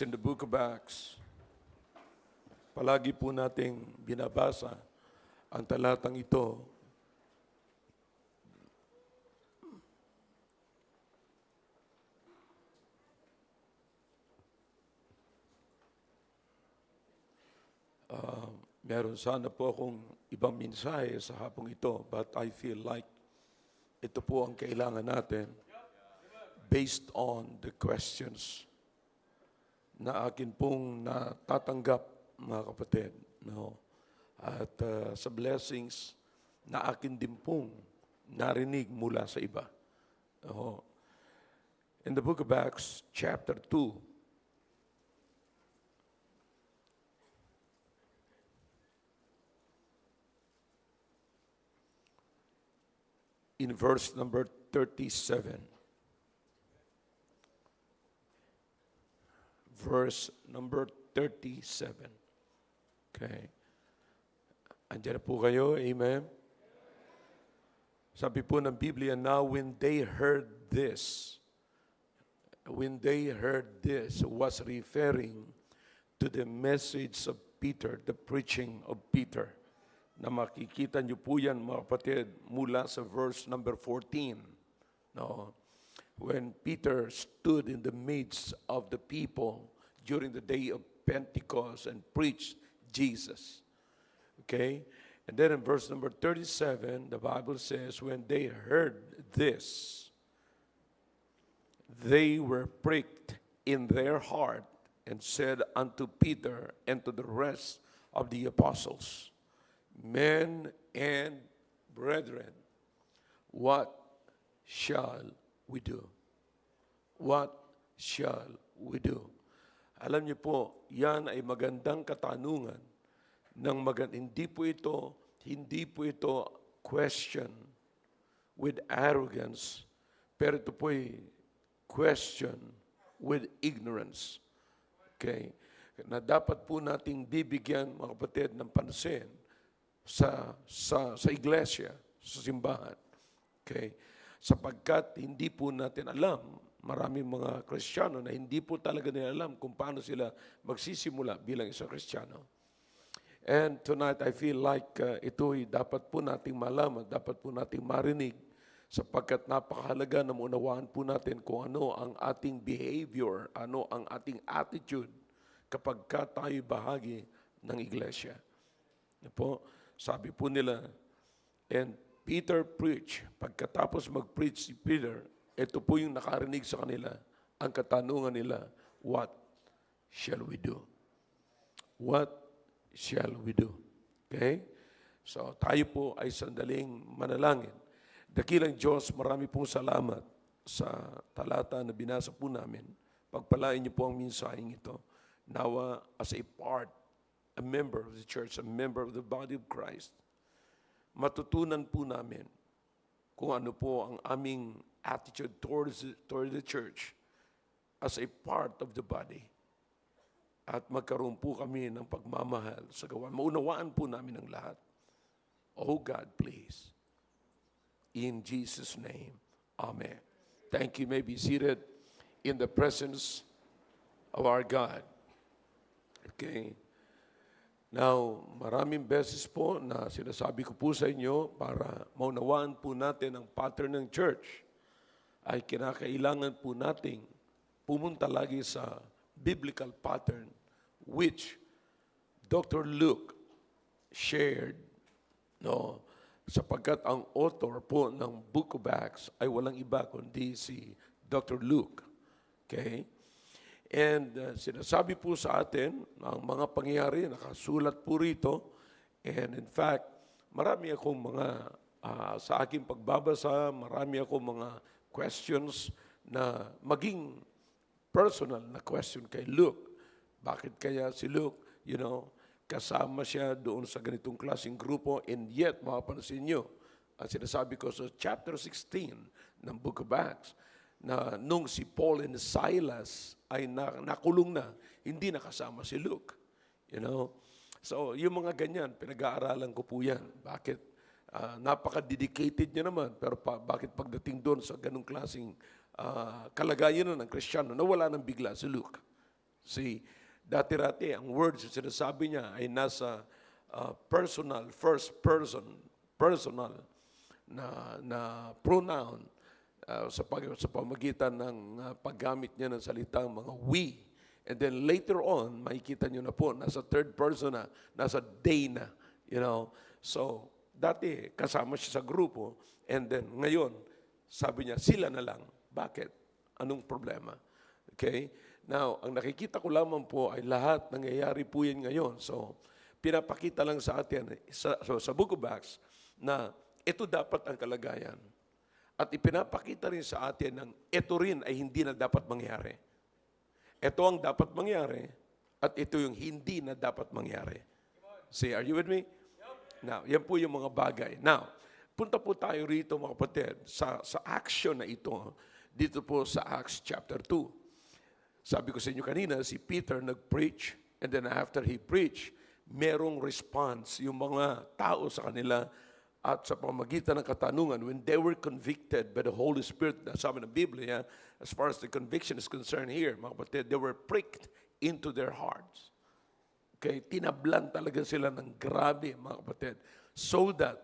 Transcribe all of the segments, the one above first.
In the book of Acts, palagi po nating binabasa ang talatang ito. Meron sana po akong ibang mensahe sa hapong ito, but I feel like ito po ang kailangan natin based on the questions na akin pong natatanggap, mga kapatid. No? At sa blessings na akin din pong narinig mula sa iba. No? In the book of Acts, chapter 2, in verse number 37. Verse number 37. Okay. Andiyan na po kayo, amen? Sabi po ng Biblia, now when they heard this, was referring to the message of Peter, the preaching of Peter. Na makikita niyo po yan, mga kapatid, mula sa verse number 14. No? When Peter stood in the midst of the people during the day of Pentecost and preached Jesus. Okay? And then in verse number 37, the Bible says, when they heard this, they were pricked in their heart and said unto Peter and to the rest of the apostles, men and brethren, what shall we do? What shall we do? Alam niyo po, yan ay magandang katanungan ng hindi po ito question with arrogance, pero ito po ay question with ignorance. Okay? Na dapat po nating bibigyan, mga kapatid, ng pansin sa iglesia, sa simbahan. Okay? Sapagkat hindi po natin alam, maraming mga Kristiyano na hindi po talaga nila alam kung paano sila magsisimula bilang isang Kristiyano. And tonight, I feel like ito'y dapat po nating malaman, dapat po nating marinig, sapagkat napakahalaga na maunawaan po natin kung ano ang ating behavior, ano ang ating attitude kapag tayo bahagi ng iglesia. Po, sabi po nila, and Peter preached. Pagkatapos mag-preach si Peter, ito po yung nakarinig sa kanila, ang katanungan nila, what shall we do? What shall we do? Okay? So tayo po ay sandaling manalangin. Dakilang Diyos, marami pong salamat sa talata na binasa po namin. Pagpalain niyo po ang mensaheng ito. Nawa as a part, a member of the church, a member of the body of Christ, matutunan po namin kung ano po ang aming attitude towards the church as a part of the body. At magkaroon po kami ng pagmamahal sa gawa. Maunawaan po namin ang lahat. Oh God, please. In Jesus' name, amen. Thank you. You may be seated in the presence of our God. Okay. Now, maraming beses po na sinasabi ko po sa inyo para maunawaan po natin ang pattern ng church ay kinakailangan po nating pumunta lagi sa biblical pattern which Dr. Luke shared, no, sapagkat ang author po ng Book of Acts ay walang iba kundi si Dr. Luke. Okay? And sinasabi po sa atin ang mga pangyayari, nakasulat po rito. And in fact, marami akong sa aking pagbabasa, marami akong mga questions na maging personal na question kay Luke. Bakit kaya si Luke, kasama siya doon sa ganitong klaseng grupo, and yet, mapapansin nyo, ang sinasabi ko sa chapter 16 ng Book of Acts, na nung si Paul and Silas ay nakulong na, hindi nakasama si Luke. So, yung mga ganyan, pinag-aaralan ko po yan. Bakit? Napaka-dedicated niya naman, pero bakit pagdating doon sa ganung klaseng kalagayan ng Kristiyano, nawala ng bigla si Luke? See, dati-rati, ang words na sinasabi niya ay nasa personal, first person, personal na pronoun sa pamagitan ng paggamit niya ng salitang mga we. And then later on, makikita niyo na po, nasa third person na, nasa they na, you know. So, dati, kasama siya sa grupo, and then ngayon, sabi niya, sila na lang. Bakit? Anong problema? Okay? Now, ang nakikita ko lamang po ay lahat nangyayari po yan ngayon. So, pinapakita lang sa atin sa Book of Acts na ito dapat ang kalagayan. At ipinapakita rin sa atin ng ito rin ay hindi na dapat mangyari. Ito ang dapat mangyari at ito yung hindi na dapat mangyari. See, are you with me? Now, yan po yung mga bagay. Now, punta po tayo rito mga kapatid sa action na ito dito po sa Acts chapter 2. Sabi ko sa inyo kanina, si Peter nag-preach, and then after he preached, merong response yung mga tao sa kanila at sa pamagitan ng katanungan, when they were convicted by the Holy Spirit, sabi ng Biblia, as far as the conviction is concerned here, mga kapatid, they were pricked into their hearts. Okay, tinablan talaga sila ng grabe, mga kapatid. So that,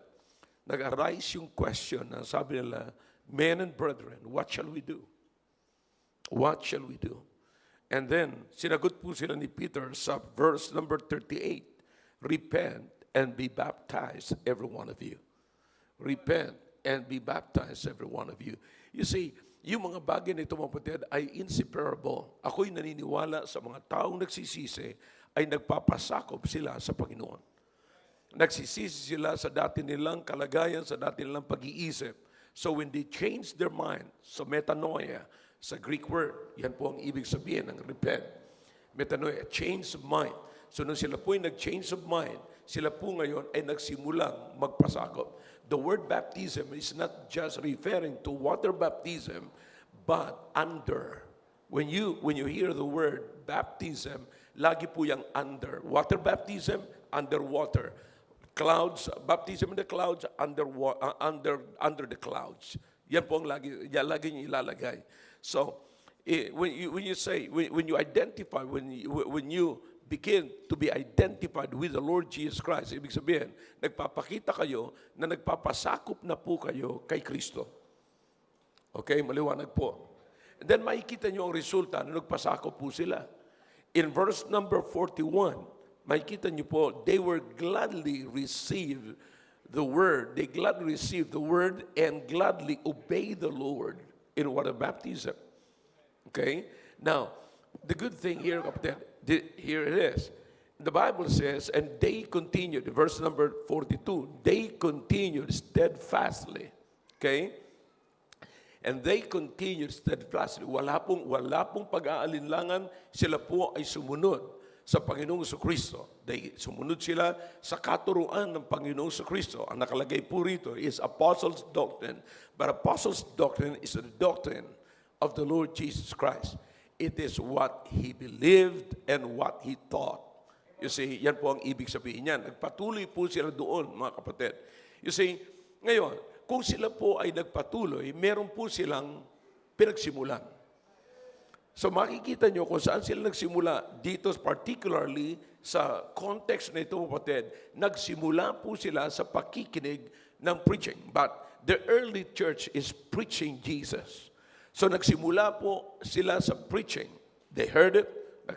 nag-arise yung question na sabi nila, men and brethren, what shall we do? What shall we do? And then, sinagot po sila ni Peter sa verse number 38, repent and be baptized, every one of you. Repent and be baptized, every one of you. You see, yung mga bagay na ito, mga kapatid, ay inseparable. Ako'y naniniwala sa mga taong nagsisisi ay nagpapasakop sila sa Panginoon. Nagsisisi sila sa dati nilang kalagayan, sa dati nilang pag-iisip. So when they change their mind, so metanoia, sa Greek word, yan po ang ibig sabihin ng repent. Metanoia, change of mind. So nung sila po ay nag-change of mind, sila po ngayon ay nagsimulang magpasakop. The word baptism is not just referring to water baptism, but under. When you hear the word baptism, lagi po yung under. Water baptism, underwater. Clouds, baptism in the clouds, under the clouds. Yan po ang lagi niyo ilalagay. So, when you identify, when you begin to be identified with the Lord Jesus Christ, ibig sabihin, nagpapakita kayo na nagpapasakop na po kayo kay Kristo. Okay, maliwanag po. And then makikita nyo ang resulta na nagpasakop po sila. In verse number 41, makikita nyo po, they were gladly received the word. They gladly received the word and gladly obey the Lord in water baptism. Okay? Now, the good thing here, kapatid, here it is. The Bible says, and they continued, verse number 42, they continued steadfastly. Okay? And they continued steadfastly. Wala pong pag-aalinlangan, sila po ay sumunod sa Panginoong Jesucristo. Sumunod sila sa katuruan ng Panginoong Jesucristo. Ang nakalagay po rito is apostles' doctrine. But apostles' doctrine is the doctrine of the Lord Jesus Christ. It is what He believed and what He taught. You see, yan po ang ibig sabihin niyan. Nagpatuloy po sila doon, mga kapatid. You see, ngayon, kung sila po ay nagpatuloy, meron po silang pinagsimulan. So makikita nyo kung saan sila nagsimula dito, particularly sa context na ito, kapatid, nagsimula po sila sa pakikinig ng preaching. But the early church is preaching Jesus. So nagsimula po sila sa preaching. They heard it,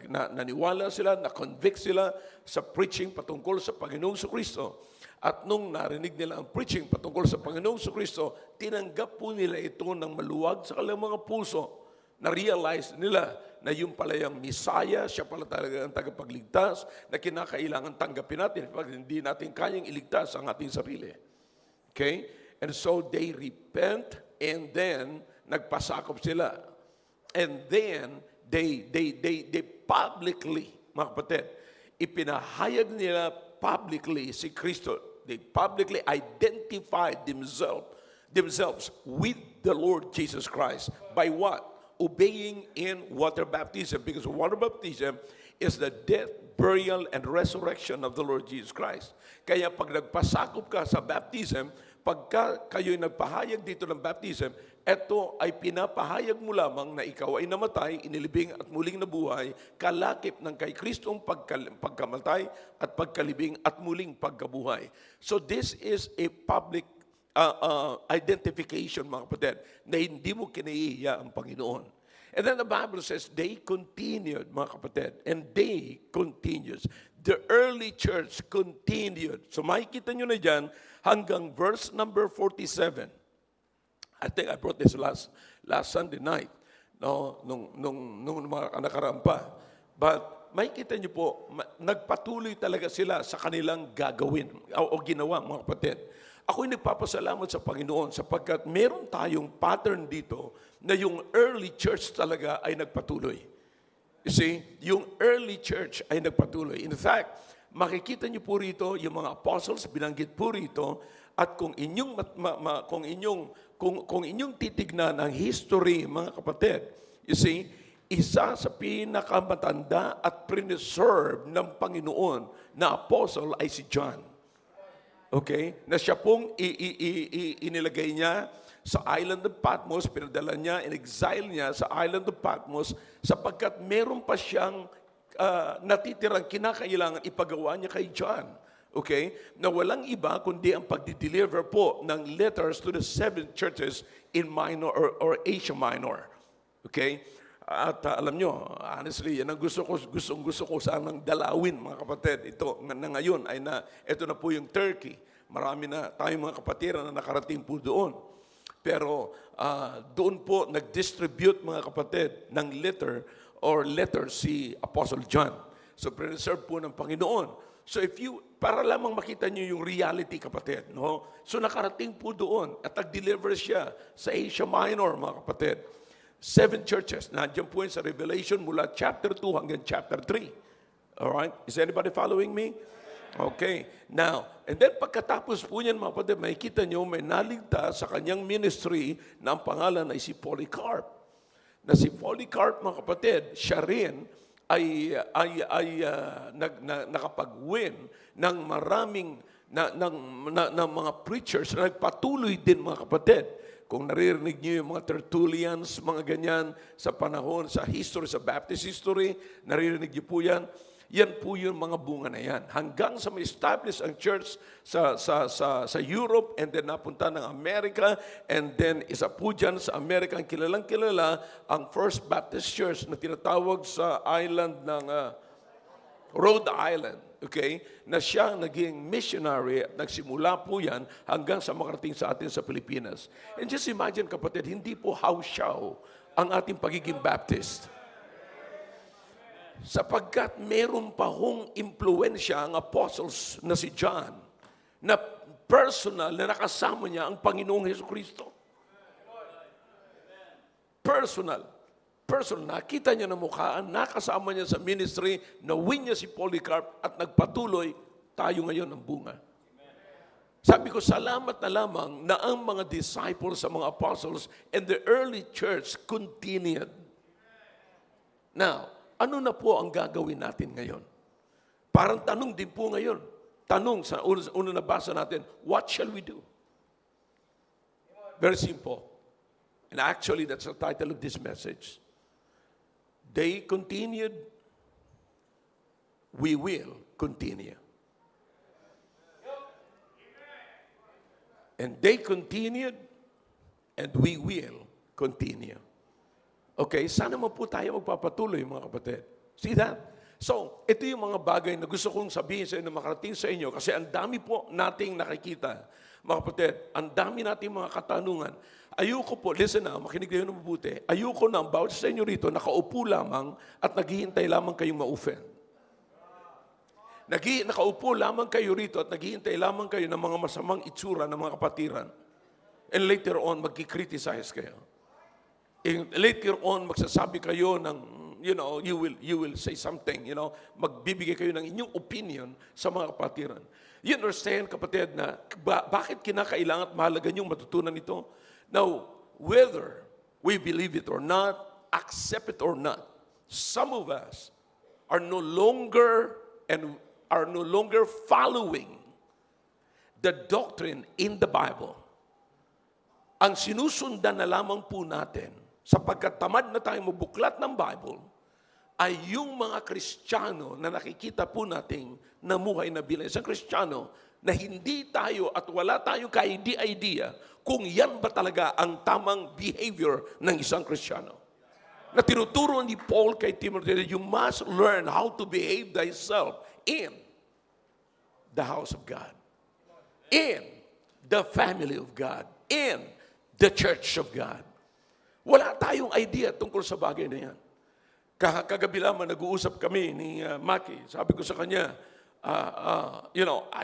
naniwala sila, na-convict sila sa preaching patungkol sa Panginoong Jesucristo. At nung narinig nila ang preaching patungkol sa Panginoong Jesucristo, tinanggap po nila ito ng maluwag sa kanilang mga puso. Na-realize nila na yung pala yung Messiah, siya pala talaga ang tagapagligtas, na kinakailangan tanggapin natin pag hindi natin kayang iligtas ang ating sarili. Okay? And so they repent, and then nagpasakop sila. And then, they publicly, mga kapatid, ipinahayag nila publicly si Kristo. They publicly identified themselves with the Lord Jesus Christ. By what? Obeying in water baptism. Because water baptism is the death, burial, and resurrection of the Lord Jesus Christ. Kaya pag nagpasakop ka sa baptism, pagka kayo'y nagpahayag dito ng baptism, ito ay pinapahayag mo lamang na ikaw ay namatay, inilibing at muling nabuhay, kalakip ng kay Kristong pagkamatay at pagkalibing at muling pagkabuhay. So this is a public identification, mga kapatid, na hindi mo kinahihiya ang Panginoon. And then the Bible says, they continued, mga kapatid, and they continued. The early church continued. So makikita nyo na dyan hanggang verse number 47. I think I brought this last Sunday night, no, nung mga nakaraan pa. But makikita nyo po, nagpatuloy talaga sila sa kanilang gagawin o ginawa, mga kapatid. Ako'y nagpapasalamat sa Panginoon sapagkat meron tayong pattern dito na yung early church talaga ay nagpatuloy. You see, yung early church ay nagpatuloy. In fact, makikita niyo po rito yung mga apostles, binanggit po rito, at kung inyong titignan ang history, mga kapatid, you see, isa sa pinakamatanda at preserve ng Panginoon na apostle ay si John. Okay? Na siya pong inilagay niya sa island of Patmos, pinadala niya, in-exile niya sa island of Patmos sapagkat meron pa siyang natitirang kinakailangan ipagawa niya kay John. Okay? Na walang iba kundi ang pagdi-deliver po ng letters to the 7 churches in Minor or Asia Minor. Okay? At alam nyo, honestly, yan ang gusto ko sanang dalawin, mga kapatid. Ito na ngayon ay ito na po yung Turkey. Marami na tayong mga kapatiran na nakarating po doon. Pero doon po nag-distribute, mga kapatid, ng letter si Apostle John. So preserve po ng Panginoon. So para lamang makita nyo yung reality, kapatid, no? So nakarating po doon at nag-deliver siya sa Asia Minor, mga kapatid. 7 churches. Nandiyan po yun sa Revelation mula chapter 2 hanggang chapter 3. Alright? Is anybody following me? Okay. Now, and then pagkatapos po niyan, mga kapatid, makikita nyo may naligtas sa kanyang ministry na ang pangalan ay si Polycarp. Na si Polycarp, mga kapatid, siya rin ay nakapag-win ng maraming ng mga preachers na nagpatuloy din, mga kapatid. Kung naririnig niyo yung mga Tertullians, mga ganyan, sa panahon, sa history, sa Baptist history, naririnig niyo po yan. Yan po yung mga bunga na yan. Hanggang sa ma-establish ang church sa Europe, and then napunta ng Amerika, and then isa po dyan sa Amerika, ang kilalang-kilala, ang First Baptist Church na tinatawag sa island ng Rhode Island. Okay? Na siya naging missionary at nagsimula po yan hanggang sa makarating sa atin sa Pilipinas. And just imagine, kapatid, hindi po house-show ang ating pagiging Baptist. Sapagkat meron pa hong impluensya ang apostles na si John na personal na nakasama niya ang Panginoong Jesucristo. Personal. Nakita niya na mukhaan, nakasama niya sa ministry, na-win niya si Polycarp at nagpatuloy, tayo ngayon ang bunga. Sabi ko, salamat na lamang na ang mga disciples sa mga apostles and the early church continued. Now, ano na po ang gagawin natin ngayon? Parang tanong din po ngayon. Tanong sa una na basa natin, what shall we do? Very simple. And actually, that's the title of this message. They continued, we will continue. And they continued, and we will continue. Okay, sana mo po tayo magpapatuloy, mga kapatid. See that? So, ito yung mga bagay na gusto kong sabihin sa inyo, makarating sa inyo, kasi ang dami po nating nakikita, mga kapatid, ang dami nating mga katanungan. Ayoko po, listen na, makinig kayo ng mabuti, ayoko na, bawat sa inyo rito, nakaupo lamang at naghihintay lamang kayong ma-offend. Nakaupo lamang kayo rito at naghihintay lamang kayo ng mga masamang itsura ng mga kapatiran. And later on, magkikriticize kayo. And later on, magsasabi kayo ng, you will say something, magbibigay kayo ng inyong opinion sa mga kapatiran. You understand, kapatid, na bakit kinakailangan at mahalaga niyong matutunan ito? Now, whether we believe it or not, accept it or not, some of us are no longer following the doctrine in the Bible. ang sinusundan na lamang po natin, sapagkat tamad na tayong mabuklat ng Bible, ay yung mga Kristiyano na nakikita po nating namuhay na bilang isang Kristiyano na hindi tayo at wala tayong ka-idea kung yan ba talaga ang tamang behavior ng isang Kristiyano. Na tinuturo ni Paul kay Timothy, you must learn how to behave thyself in the house of God, in the family of God, in the church of God. Wala tayong idea tungkol sa bagay na yan. Kagabi lamang nag-uusap kami ni Maki. Sabi ko sa kanya,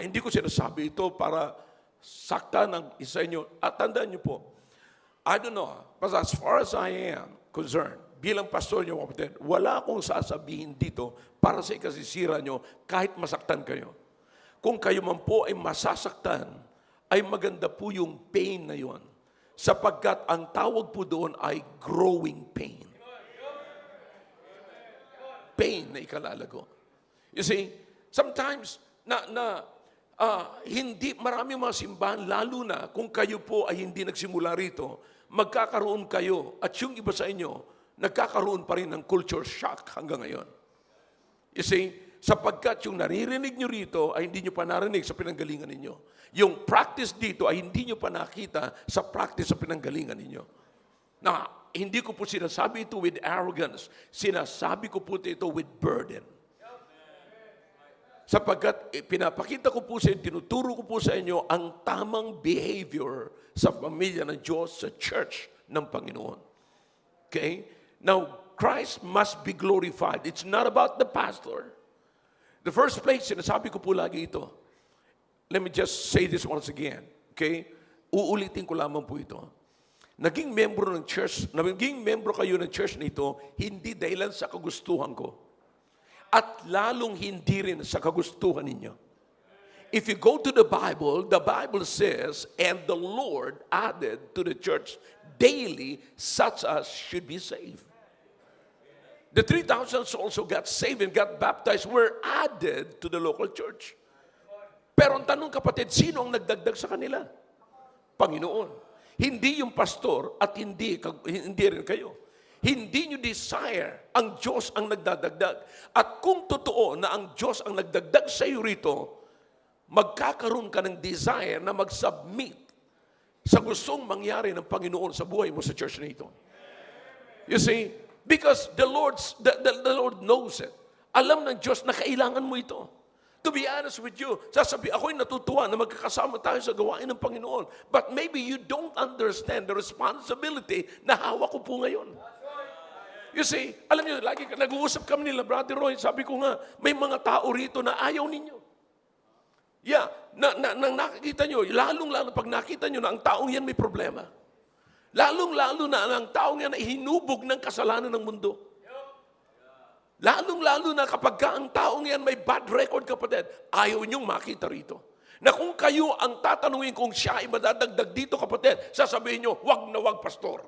hindi ko sinasabi ito para sakta ng isa inyo. At tandaan niyo po, I don't know, but as far as I am concerned, bilang pastor niyo, kapatid, wala akong sasabihin dito para sa ikasisira niyo kahit masaktan kayo. Kung kayo man po ay masasaktan, ay maganda po yung pain na yon. Sapagkat ang tawag po doon ay growing pain. Pain na ikalalago. You see, sometimes hindi maraming mga simbahan, lalo na kung kayo po ay hindi nagsimula rito, magkakaroon kayo at yung iba sa inyo, nagkakaroon pa rin ng culture shock hanggang ngayon. You see, sapagkat yung naririnig nyo rito ay hindi nyo pa narinig sa pinanggalingan ninyo. Yung practice dito ay hindi nyo pa nakita sa practice sa pinanggalingan ninyo. Na hindi ko po sinasabi ito with arrogance. Sinasabi ko po ito with burden. Sapagkat pinapakita ko po sa inyo, tinuturo ko po sa inyo ang tamang behavior sa pamilya ng Diyos, sa church ng Panginoon. Okay? Now, Christ must be glorified. It's not about the pastor. The first place, sinasabi ko po lagi ito. Let me just say this once again. Okay? Uulitin ko lamang po ito. Naging membro kayo ng church nito, hindi dahilan sa kagustuhan ko. At lalong hindi rin sa kagustuhan ninyo. If you go to the Bible says, and the Lord added to the church daily such as should be saved. The 3,000 also got saved and got baptized, were added to the local church. Pero ang tanong, kapatid, sino ang nagdagdag sa kanila? Panginoon. Hindi yung pastor at hindi rin kayo. Hindi nyo desire, ang Diyos ang nagdadagdag. At kung totoo na ang Diyos ang nagdagdag sa iyo rito, magkakaroon ka ng desire na mag-submit sa gustong mangyari ng Panginoon sa buhay mo sa church na ito. You see, because the Lord knows it. Alam ng Diyos na kailangan mo ito. To be honest with you, ako'y natutuwa na magkakasama tayo sa gawain ng Panginoon. But maybe you don't understand the responsibility na hawak ko po ngayon. You see, alam niyo, lagi nag-uusap kami nila, Brother Roy, sabi ko nga, may mga tao rito na ayaw ninyo. Yeah, nakikita nyo, lalong-lalo pag nakita nyo na ang taong yan may problema. Lalong-lalo na ang taong yan ay hinubog ng kasalanan ng mundo. Lalong-lalo na kapag ang taong yan may bad record, kapatid, ayaw niyong makita rito. Na kung kayo ang tatanungin kung siya ay madadagdag dito, kapatid, sasabihin nyo, wag na wag, pastor.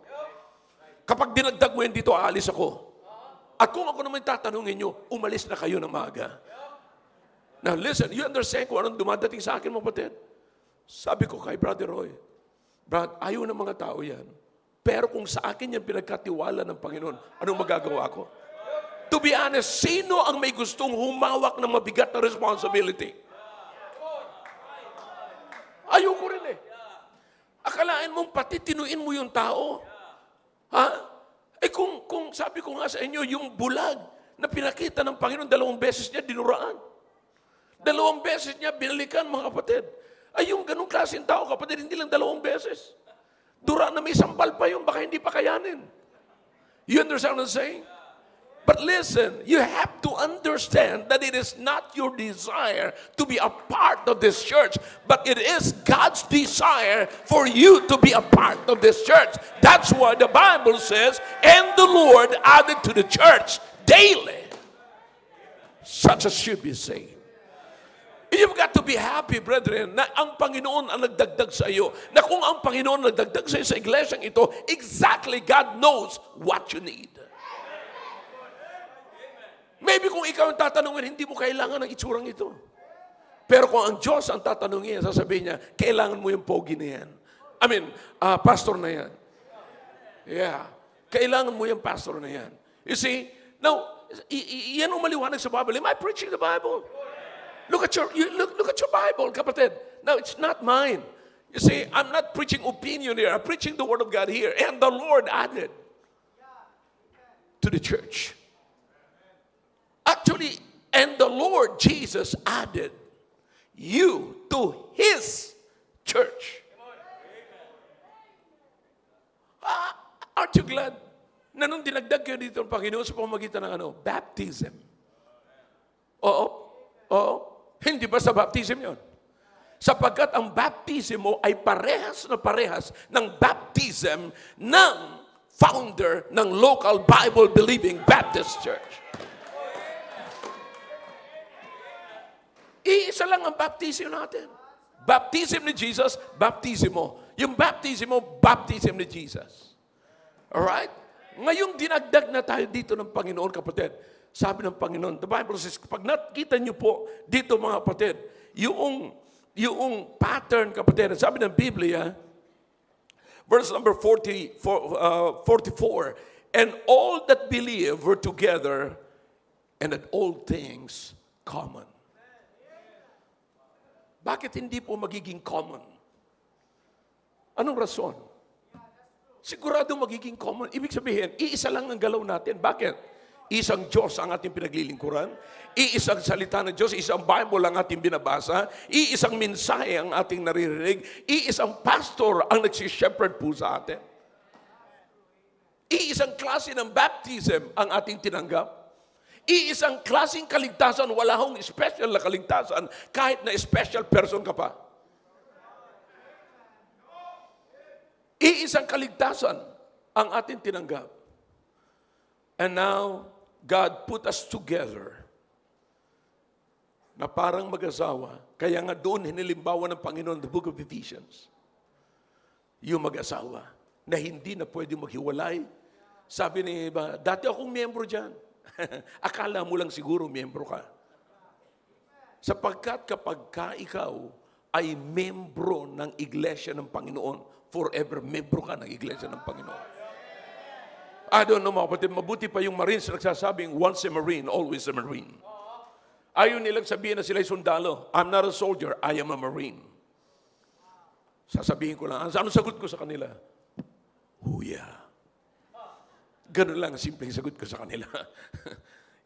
Kapag dinagdag mo yan dito, aalis ako. At kung ako naman tatanungin nyo, umalis na kayo ng maaga. Now listen, you understand kung anong dumadating sa akin, mga kapatid? Sabi ko kay Brother Roy, Brad, ayaw ng mga tao yan. Pero kung sa akin yan pinagkatiwala ng Panginoon, anong magagawa ko? To be honest, sino ang may gustong humawak ng mabigat na responsibility? Ayoko rin eh. Akalain mong pati tinuin mo yung tao. Ha? Eh kung sabi ko nga sa inyo, yung bulag na pinakita ng Panginoon, 2 beses niya dinuraan. 2 beses niya binalikan, mga kapatid. Ay yung ganung klaseng tao, kapatid, hindi lang 2 beses. Dura na may sampal pa yun, baka hindi pa kayanin. You understand what I'm saying? But listen, you have to understand that it is not your desire to be a part of this church, but it is God's desire for you to be a part of this church. That's why the Bible says, and the Lord added to the church daily such as should be saved. You've got to be happy, brethren, na ang Panginoon ang nagdagdag sa iyo. Na kung ang Panginoon nagdagdag sa iyo sa iglesyang ito, exactly God knows what you need. Maybe kung ikaw ang tatanungin, hindi mo kailangan ng itsurang ito. Pero kung ang Diyos ang tatanungin, sasabihin niya, kailangan mo yung pogi na yan. pastor na yan. Yeah. Kailangan mo yung pastor na yan. You see, now, yan ang maliwanag sa Bible. Am I preaching the Bible? Look at your Bible, kapatid. Now, it's not mine. You see, I'm not preaching opinion here. I'm preaching the Word of God here. And the Lord added to the church. Actually, and the Lord Jesus added you to His church. Aren't you glad na nung dinagdag kayo dito ng Panginoon sa pamamagitan ng baptism? Oo. Hindi ba sa baptism yon? Sapagkat ang baptism mo ay parehas na parehas ng baptism ng founder ng local Bible-believing Baptist Church. Iisa lang ang baptism natin. Baptism ni Jesus, baptism mo. Yung baptism mo, baptism ni Jesus. Alright? Ngayong dinagdag na tayo dito ng Panginoon, kapatid, sabi ng Panginoon, the Bible says, pag nakita niyo po dito mga kapatid, yung pattern, kapatid, sabi ng Biblia, verse number 44, and all that believe were together, and had all things common. Bakit hindi po magiging common? Anong rason? Sigurado magiging common. Ibig sabihin, iisa lang ang galaw natin. Bakit? Isang Diyos ang ating pinaglilingkuran. Iisang salita ng Diyos. Isang Bible ang ating binabasa. Iisang mensahe ang ating naririnig. Iisang pastor ang nagsishepherd po sa atin. Iisang klase ng baptism ang ating tinanggap. Iisang klaseng kaligtasan. Wala hong special na kaligtasan kahit na special person ka pa. Iisang kaligtasan ang ating tinanggap. And now, God put us together na parang mag-asawa. Kaya nga doon hinilimbawa ng Panginoon the book of Ephesians. Yung mag-asawa na hindi na pwede maghiwalay. Sabi ni iba, dati akong miyembro dyan. Akala mo lang siguro miyembro ka. Sapagkat kapag ikaw ay membro ng Iglesia ng Panginoon, forever membro ka ng Iglesia ng Panginoon. I don't know mga kapatid, mabuti pa yung Marines na nagsasabing, once a Marine, always a Marine. Ayaw nilang sabihin na sila'y sundalo. I'm not a soldier, I am a Marine. Sasabihin ko lang, ano sagot ko sa kanila? Huya. Ganun lang ang simpleng sagot ko sa kanila.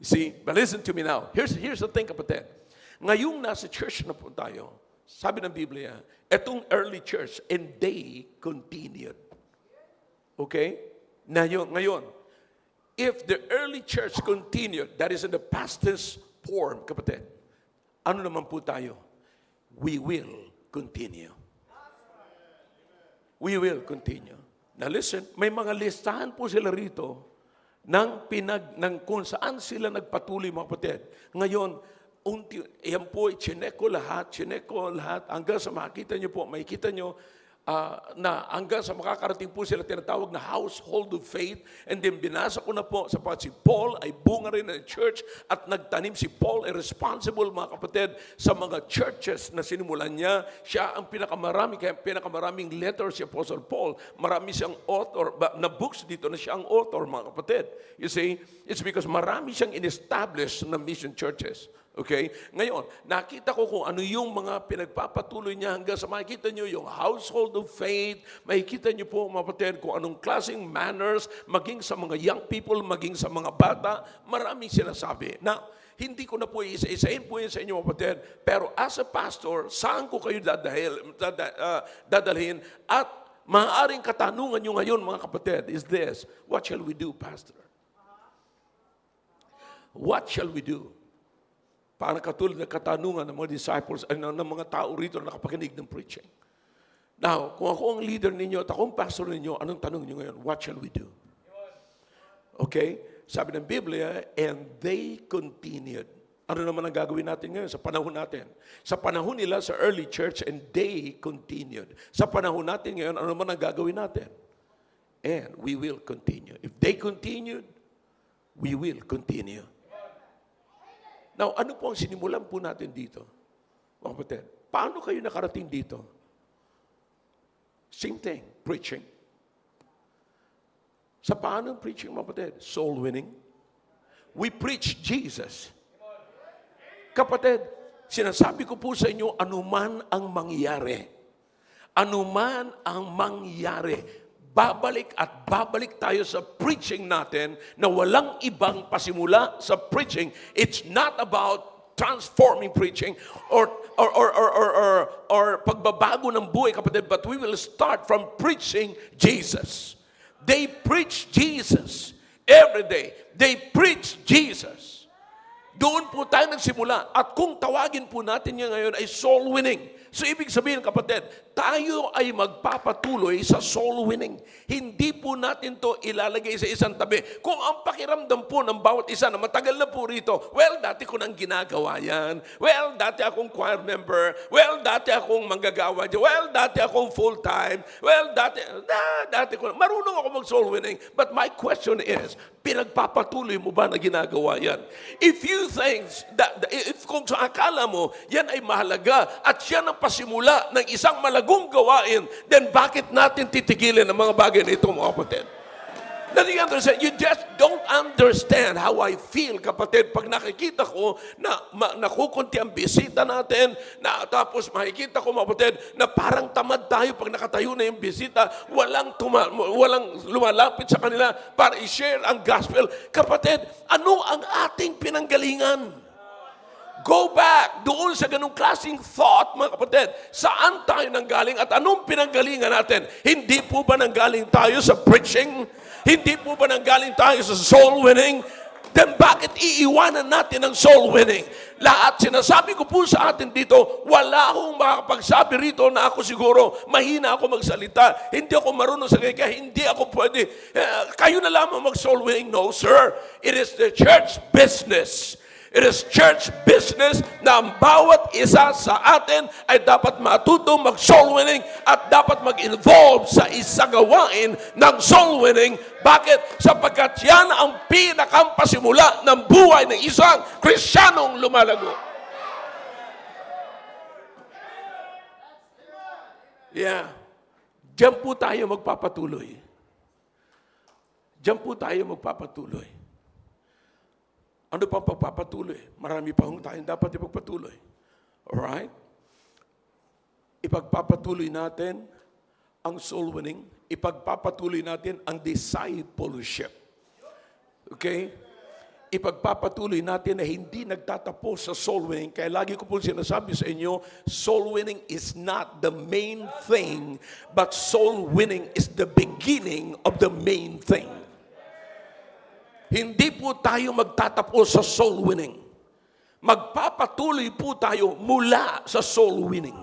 You see, but listen to me now. Here's the thing, kapatid. Ngayong nasa church na po tayo, sabi ng Biblia, etong early church, and they continued. Okay? Ngayon, if the early church continued, that is in the past tense form, kapatid, ano naman po tayo? We will continue. We will continue. Now listen, may mga listahan po sila rito ng kung saan sila nagpatuloy mga kapatid. Ngayon, yan po, chineko lahat, hanggang sa makita nyo po, makikita nyo na hanggang sa makakarating po sila tinatawag na household of faith. And then binasa ko na po sapagkat si Paul ay bunga rin ng church at nagtanim si Paul ay responsible mga kapatid sa mga churches na sinimulan niya. Siya ang pinakamaraming letter si Apostle Paul. Marami siyang author na books dito na siya ang author mga kapatid. You see, it's because marami siyang in-establish na mission churches. Okay? Ngayon, nakita ko kung ano yung mga pinagpapatuloy niya hanggang sa makikita niyo yung household of faith, makikita niyo po mga kapatid kung anong klaseng manners, maging sa mga young people, maging sa mga bata, maraming sinasabi. Now, hindi ko na po isa-isahin po yun sa inyo mga kapatid, pero as a pastor, saan ko kayo dadalhin at maaaring katanungan nyo ngayon mga kapatid is this, what shall we do, Pastor? What shall we do? Parang katulad ng katanungan ng mga disciples, ng mga tao rito na nakapakinig ng preaching. Now, kung ako ang leader ninyo at ako ang pastor ninyo, anong tanong niyo ngayon? What shall we do? Okay? Sabi ng Biblia, and they continued. Ano naman ang gagawin natin ngayon sa panahon natin? Sa panahon nila sa early church, and they continued. Sa panahon natin ngayon, ano naman ang gagawin natin? And we will continue. If they continued, we will continue. Now, ano po ang sinimulan po natin dito? Mga kapatid, paano kayo nakarating dito? Same thing, preaching. Sa paano preaching, mga kapatid? Soul winning. We preach Jesus. Kapatid, sinasabi ko po sa inyo, anuman ang mangyari, babalik at babalik tayo sa preaching natin na walang ibang pasimula sa preaching. It's not about transforming preaching or pagbabago ng buhay, kapatid, but we will start from preaching Jesus. They preach Jesus every day. They preach Jesus. Doon po tayo nagsimula. At kung tawagin po natin yan ngayon ay soul winning. So ibig sabihin, kapatid, tayo ay magpapatuloy sa soul winning. Hindi po natin to ilalagay sa isang tabi. Kung ang pakiramdam po ng bawat isa na matagal na po rito, well, dati ko nang ginagawa yan. Well, dati akong choir member. Well, dati akong manggagawa dyan. Well, dati akong full-time. Well, dati ko, marunong ako mag-soul winning. But my question is, pinagpapatuloy mo ba na ginagawa yan? If you think, kung sa akala mo, yan ay mahalaga at yan ang pasimula ng isang malagong gawain, then bakit natin titigilin ang mga bagay na ito, mga kapatid? Now, you understand? You just don't understand how I feel, kapatid, pag nakikita ko na nakukunti ang bisita natin, na tapos makikita ko, mga kapatid, na parang tamad tayo pag nakatayo na yung bisita, walang lumalapit sa kanila para i-share ang gospel. Kapatid, ano ang ating pinanggalingan? Go back doon sa ganung klaseng thought, mga kapatid. Saan tayo nanggaling at anong pinanggalingan natin? Hindi po ba nanggaling tayo sa preaching? Hindi po ba nanggaling tayo sa soul winning? Then bakit iiwanan natin ang soul winning? Lahat sinasabi ko po sa atin dito, wala akong makakapagsabi rito na ako siguro mahina ako magsalita. Hindi ako marunong sa kaya hindi ako pwede. Kayo na lamang mag-soul winning. No, sir. It is the church business. It is church business na ang bawat isa sa atin ay dapat matutong mag-soul winning at dapat mag-involve sa isagawain ng soul winning. Bakit? Sapagkat yan ang pinakampasimula ng buhay ng isang Kristiyanong lumalago. Yeah. Diyan po tayo magpapatuloy. Diyan po tayo magpapatuloy. Ano pang pagpapatuloy? Marami pa tayong dapat ipagpatuloy. Alright? Ipagpapatuloy natin ang soul winning. Ipagpapatuloy natin ang discipleship. Okay? Ipagpapatuloy natin na hindi nagtatapos sa soul winning. Kaya lagi ko po sinasabi sa inyo, soul winning is not the main thing, but soul winning is the beginning of the main thing. Hindi po tayo magtatapos sa soul winning. Magpapatuloy po tayo mula sa soul winning.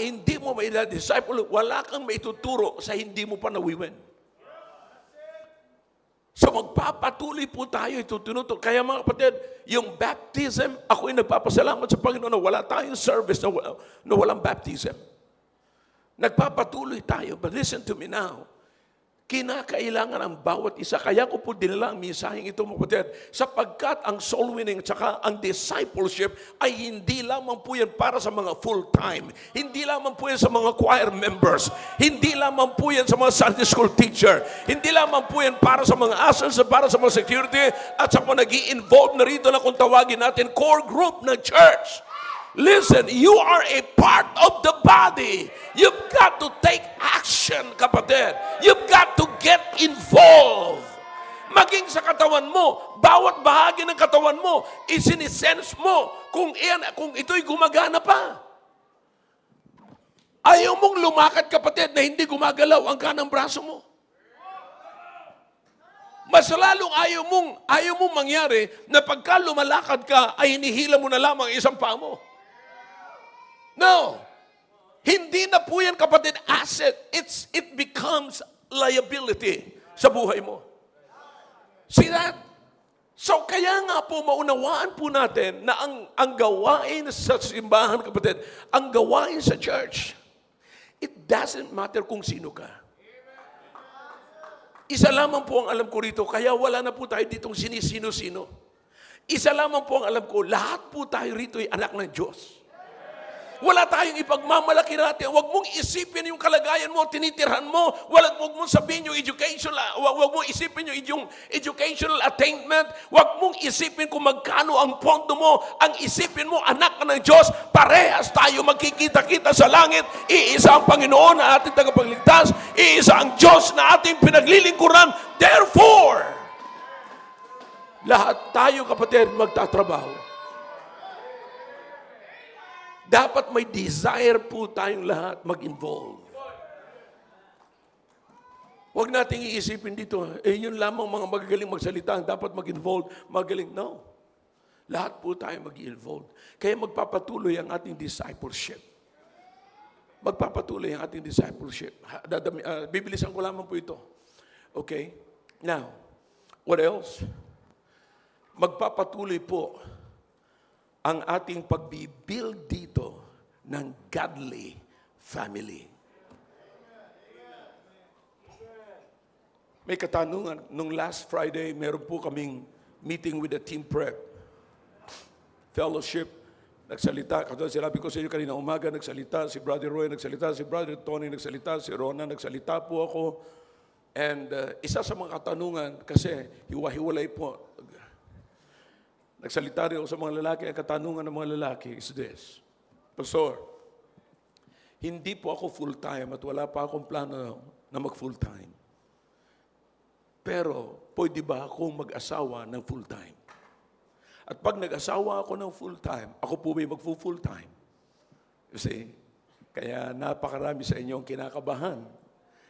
Hindi mo may disciple, wala kang maituturo sa hindi mo pa nawiwin. So magpapatuloy po tayo itutunuto. Kaya mga kapatid, yung baptism, ako'y nagpapasalamat sa Panginoon na wala tayong service na walang baptism. Nagpapatuloy tayo. But listen to me now. Kinakailangan ang bawat isa. Kaya ko po dinala ang mensaheng ito, mga kapatid, sapagkat ang soul winning at saka ang discipleship ay hindi lamang po yan para sa mga full-time. Hindi lamang po yan sa mga choir members. Hindi lamang po yan sa mga Sunday school teacher. Hindi lamang po yan para sa mga ushers, para sa mga security, at sa mga nag-i-involve na rito na kung tawagin natin core group ng church. Listen, you are a part of the body. You've got to take action, kapatid. You've got to get involved. Maging sa katawan mo, bawat bahagi ng katawan mo, isinisense mo kung ito'y gumagana pa. Ayaw mong lumakad, kapatid, na hindi gumagalaw ang kanang braso mo. Mas lalong ayaw mong mangyari na pagka lumalakad ka, ay hinihila mo na lamang isang paa mo. No. Hindi na po yan, kapatid, asset. It becomes liability sa buhay mo. See that? So kaya nga po, maunawaan po natin na ang gawain sa simbahan, kapatid, ang gawain sa church, it doesn't matter kung sino ka. Isa lamang po ang alam ko rito, kaya wala na po tayo ditong sinisino-sino. Isa lamang po ang alam ko, lahat po tayo rito ay anak ng Diyos. Wala tayong ipagmamalaki natin. Huwag mong isipin yung kalagayan mo, tinitirhan mo. Huwag mong sabihin yung huwag mong isipin yung educational attainment. Huwag mong isipin kung magkano ang pondo mo. Ang isipin mo, anak ka ng Diyos, parehas tayo magkikita-kita sa langit. Iisa ang Panginoon na ating tagapagligtas. Iisa ang Diyos na ating pinaglilingkuran. Therefore, lahat tayo, kapatid, magtatrabaho. Dapat may desire po tayong lahat mag-involve. Huwag nating iisipin dito, yun lamang mga magagaling magsalita ang dapat mag-involve. Magaling, no. Lahat po tayo mag-involve. Kaya magpapatuloy ang ating discipleship. Magpapatuloy ang ating discipleship. Bibilisan ko lamang po ito. Okay? Now, what else? Magpapatuloy po ang ating pagbibuild dito ng godly family. May katanungan, nung last Friday, meron po kaming meeting with the team prep. Fellowship, nagsalita. Kasi sinabi ko sa inyo kanina umaga, nagsalita. Si Brother Roy nagsalita, si Brother Tony nagsalita, si Rona nagsalita po ako. And isa sa mga katanungan, kasi hiwa-hiwalay po, nagsalita rin ako sa mga lalaki, ang katanungan ng mga lalaki is this: Pastor, hindi po ako full-time at wala pa akong plano na mag-full-time. Pero, pwede ba akong mag-asawa ng full-time? At pag nag-asawa ako ng full-time, ako po ba'y mag-full-time? You see? Kaya napakarami sa inyo ang kinakabahan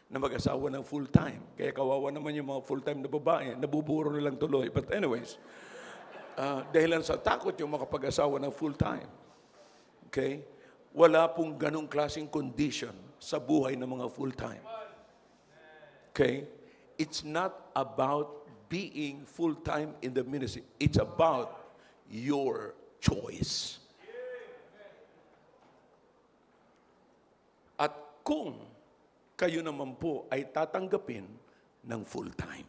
na mag-asawa ng full-time. Kaya kawawa naman yung mga full-time na babae, nabuburo na lang tuloy. But anyways, dahilan sa takot yung makapag-asawa ng full-time. Okay? Wala pong ganong klaseng condition sa buhay ng mga full-time. Okay? It's not about being full-time in the ministry. It's about your choice. At kung kayo naman po ay tatanggapin ng full-time.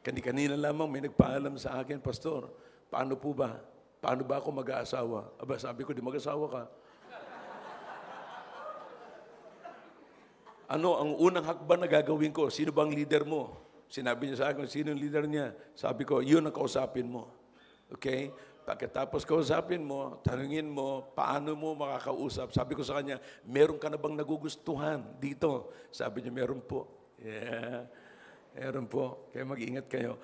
Kanina lamang may nagpaalam sa akin, Pastor, paano po ba? Paano ba ako mag-aasawa? Aba, sabi ko, di mag-asawa ka. Ano ang unang hakbang na gagawin ko? Sino bang leader mo? Sinabi niya sa akin, sino yung leader niya? Sabi ko, yun ang kausapin mo. Okay? Pagkatapos kausapin mo, tanungin mo, paano mo makakausap? Sabi ko sa kanya, meron ka na bang nagugustuhan dito? Sabi niya, meron po. Yeah. Meron po. Kaya mag-ingat kayo.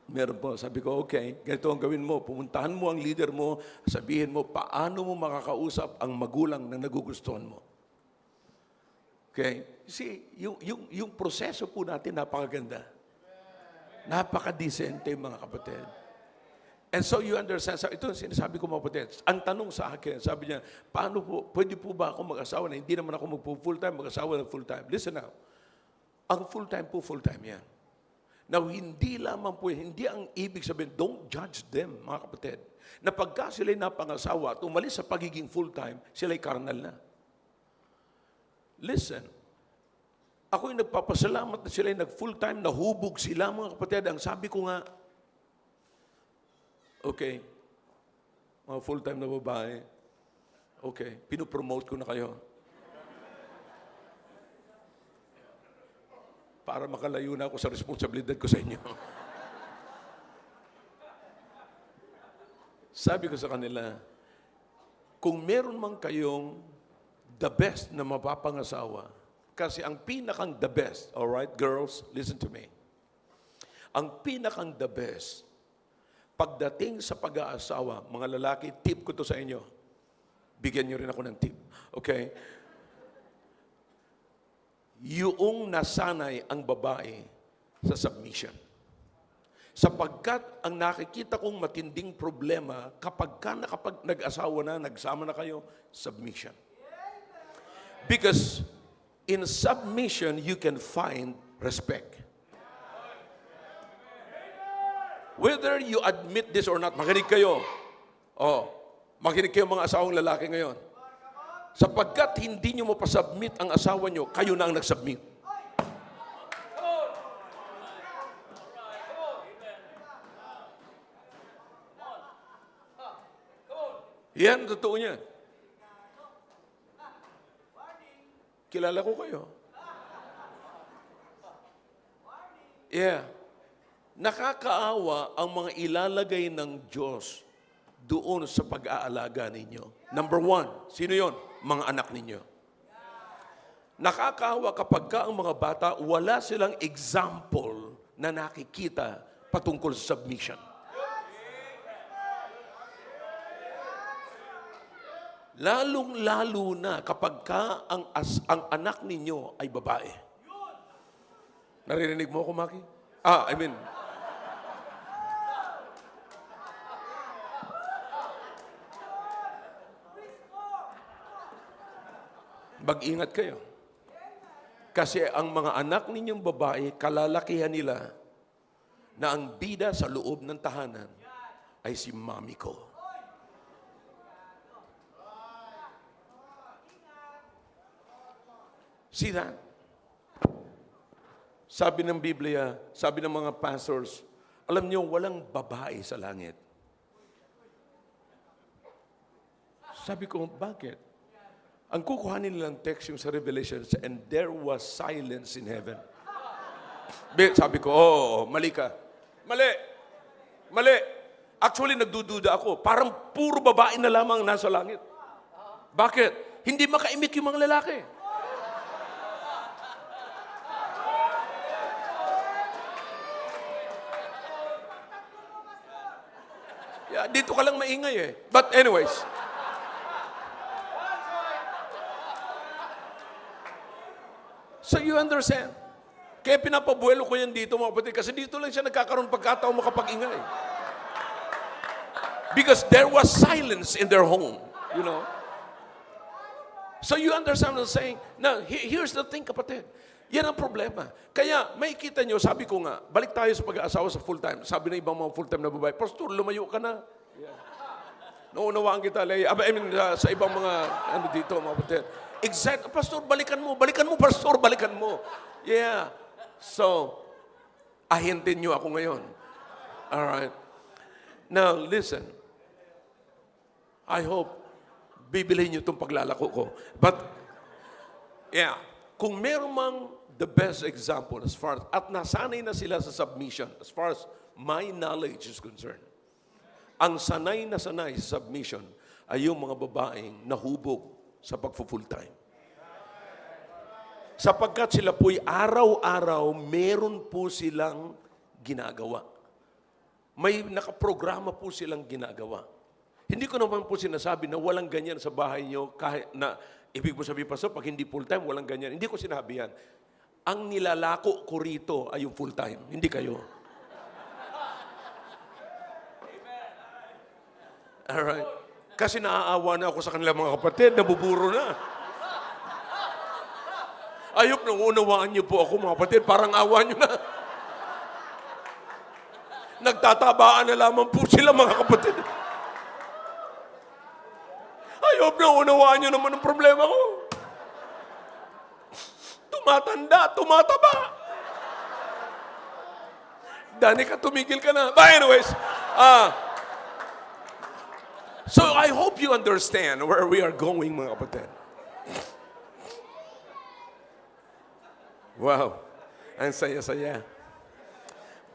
Meron po. Sabi ko, okay, ganito ang gawin mo. Pumuntahan mo ang leader mo, sabihin mo, paano mo makakausap ang magulang na nagugustuhan mo. Okay? See, yung proseso po natin, napakaganda. Napaka-decente, mga kapatid. And so you understand, ito sinasabi ko mga kapatid, ang tanong sa akin, sabi niya, paano po, pwede po ba ako mag-asawa na hindi naman ako mag-full-time, mag-asawa na full-time? Listen now, ang full-time po, full-time yan. Now, hindi lamang po, hindi ang ibig sabihin, don't judge them, mga kapatid, na pagka sila'y napangasawa at umalis sa pagiging full-time, sila'y karnal na. Listen, ako'y nagpapasalamat na sila'y nag-full-time, nahubog sila, mga kapatid. Ang sabi ko nga, okay, mga full-time na babae, okay, pinopromote ko na kayo. Para makalayo na ako sa responsibilidad ko sa inyo. Sabi ko sa kanila, kung meron man kayong the best na mapapangasawa, kasi ang pinakang the best, alright, girls, listen to me. Ang pinakang the best, pagdating sa pag-aasawa, mga lalaki, tip ko to sa inyo. Bigyan nyo rin ako ng tip. Okay? Yung nasanay ang babae sa submission. Sapagkat ang nakikita kong matinding problema kapag nag-asawa na, nagsama na kayo, submission. Because in submission, you can find respect. Whether you admit this or not, makinig kayo. Makinig kayo mga asawang lalaki ngayon. Sapagkat hindi nyo mapasubmit ang asawa nyo, kayo na ang nagsubmit. Yan, totoo niya. Kilala ko kayo. Yeah. Nakakaawa ang mga ilalagay ng Diyos doon sa pag-aalaga ninyo. Number one, sino yon? Mga anak ninyo. Nakakaawa kapag ang mga bata, wala silang example na nakikita patungkol sa submission. Lalong-lalo na kapag ang anak ninyo ay babae. Naririnig mo ako, Maki? Mag-ingat kayo. Kasi ang mga anak ninyong babae, kalalakihan nila na ang bida sa loob ng tahanan ay si mami ko. See that? Sabi ng Biblia, sabi ng mga pastors, alam niyo, walang babae sa langit. Sabi ko, bakit? Ang kukuhanin nilang text yung sa Revelation, and there was silence in heaven. Sabi ko, mali ka. Mali. Actually, nagdududa ako. Parang puro babae na lamang nasa langit. Bakit? Hindi makaimik yung mga lalaki. Yeah, dito ka lang maingay eh. But anyways. So you understand? Kaya pinapabuelo ko yan dito mga kapatid kasi dito lang siya nagkakaroon pagkataon makapag-ingay. Because there was silence in their home, you know. So you understand what I'm saying? Now, here's the thing kapatid. Yan ang problema. Kaya may kita nyo, sabi ko nga, balik tayo sa pag-aasawa sa full-time. Sabi ng ibang mga full-time na babae, Pastor, lumayo ka na. Yeah. Naunawaan kita, sa ibang mga dito, mga kapatid. Exact, Pastor, balikan mo, Pastor, balikan mo. Yeah. So, ahintin nyo ako ngayon. Alright. Now, listen. I hope, bibilihin nyo itong paglalako ko. But, yeah. Kung meron mang the best example as far as, at nasanay na sila sa submission, as far as my knowledge is concerned, ang sanay na sanay sa submission ay yung mga babaeng nahubog sa pagpo-full time. Sapagkat sila po'y araw-araw, meron po silang ginagawa. May nakaprograma po silang ginagawa. Hindi ko naman po sinasabi na walang ganyan sa bahay nyo, kahit na, ibig mo sabihin, Pastor, pag hindi full-time, walang ganyan. Hindi ko sinabi yan. Ang nilalako ko rito ay yung full-time, hindi kayo. Alright. Kasi naaawa na ako sa kanila mga kapatid, nabuburo na. Ayok nang unawaan niyo po ako mga kapatid, parang awa niyo na. Nagtatabaan na lamang po sila mga kapatid. Ayok nang unawaan niyo naman ang problema ko. Tumatanda, tumataba. Danica, tumigil ka na. But anyways, so I hope you understand where we are going, mga kapatid. Wow, ang saya-saya.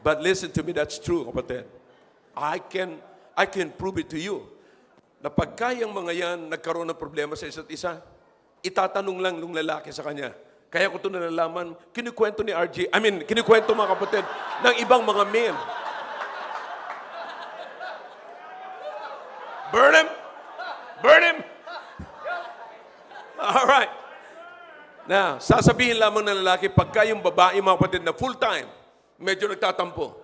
But listen to me, that's true, kapatid. I can prove it to you. Na pagka yung mga yan nagkaroon ng problema sa isa't isa, itatanong lang nung lalaki sa kanya. Kaya ko ito nalalaman, kinikwento ni RJ, kinikwento mga kapatid, ng ibang mga men. Burn him! Burn him! All right. Now, sasabihin lamang ng lalaki, pagka yung babae, mga kapatid, na full-time, medyo nagtatampo.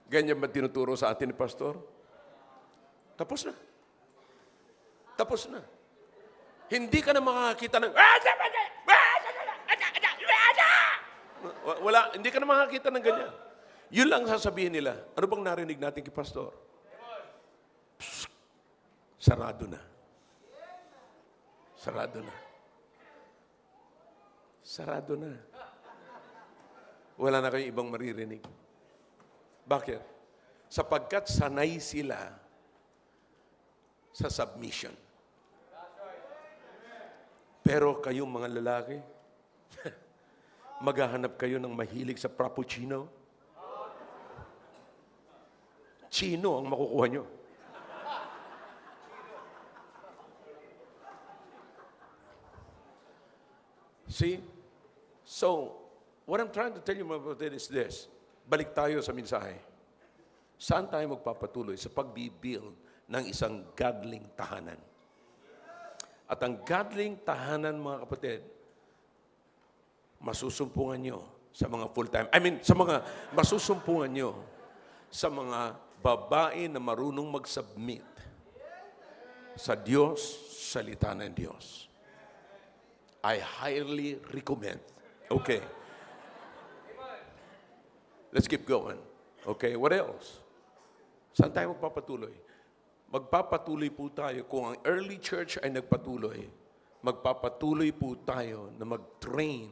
Ganyan ba tinuturo sa atin ni Pastor? Tapos na. Tapos na. Hindi ka na makakita ng, wala, hindi ka na makakita ng ganyan. Yun lang sasabihin nila. Ano bang narinig natin kay Pastor? Psst, sarado na. Sarado na. Sarado na. Wala na kayong ibang maririnig. Bakit? Sapagkat sanay sila sa submission. Pero kayong mga lalaki, maghahanap kayo ng mahilig sa frappuccino. Chino ang makukuha nyo. See? So, what I'm trying to tell you about it is this. Balik tayo sa mensahe. Saan tayo magpapatuloy? Sa pagbibuild ng isang godling tahanan. At ang godling tahanan, mga kapatid, masusumpungan nyo sa mga full-time. Masusumpungan nyo sa mga babae na marunong mag-submit sa Diyos, salita ng Diyos. I highly recommend. Okay. Let's keep going. Okay, what else? Saan tayo magpapatuloy? Magpapatuloy po tayo. Kung ang early church ay nagpatuloy, magpapatuloy po tayo na mag-train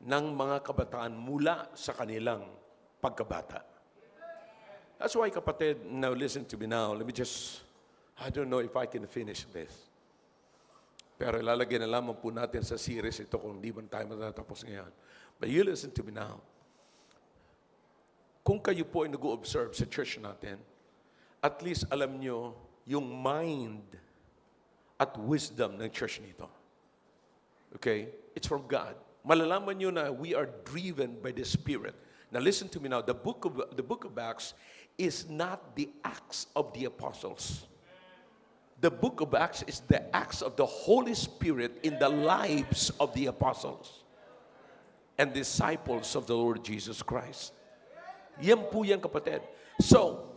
ng mga kabataan mula sa kanilang pagkabata. That's why, kapatid, now listen to me now. Let me just, I don't know if I can finish this. Pero ilalagay na lamang po natin sa series ito kung hindi man tayo matatapos ngayon. But you listen to me now. Kung kayo po ay nag-o-observe sa church natin, at least alam nyo yung mind at wisdom ng church nito. Okay? It's from God. Malalaman nyo na we are driven by the Spirit. Now listen to me now. The book of Acts is not the Acts of the Apostles. The book of Acts is the acts of the Holy Spirit in the lives of the apostles and disciples of the Lord Jesus Christ. Yan po yan, kapatid. So,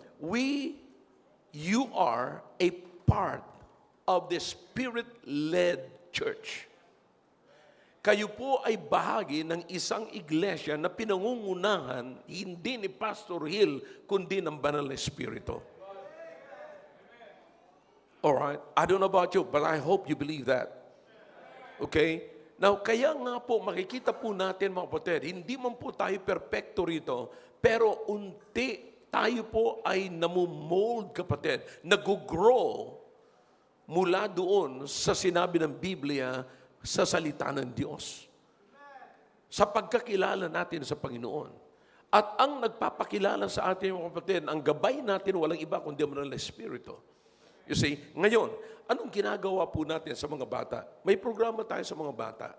you are a part of the Spirit-led church. Kayo po ay bahagi ng isang iglesia na pinangungunahan hindi ni Pastor Hill, kundi ng Banal na Espiritu. Alright? I don't know about you, but I hope you believe that. Okay? Now, kaya nga po, makikita po natin, mga kapatid, hindi man po tayo perfecto rito, pero unti tayo po ay namumold, kapatid, nag-grow mula doon sa sinabi ng Biblia sa salita ng Diyos. Sa pagkakilala natin sa Panginoon. At ang nagpapakilala sa atin, mga kapatid, ang gabay natin, walang iba kundi ang Banal na Espiritu. You see, ngayon, anong ginagawa po natin sa mga bata? May programa tayo sa mga bata.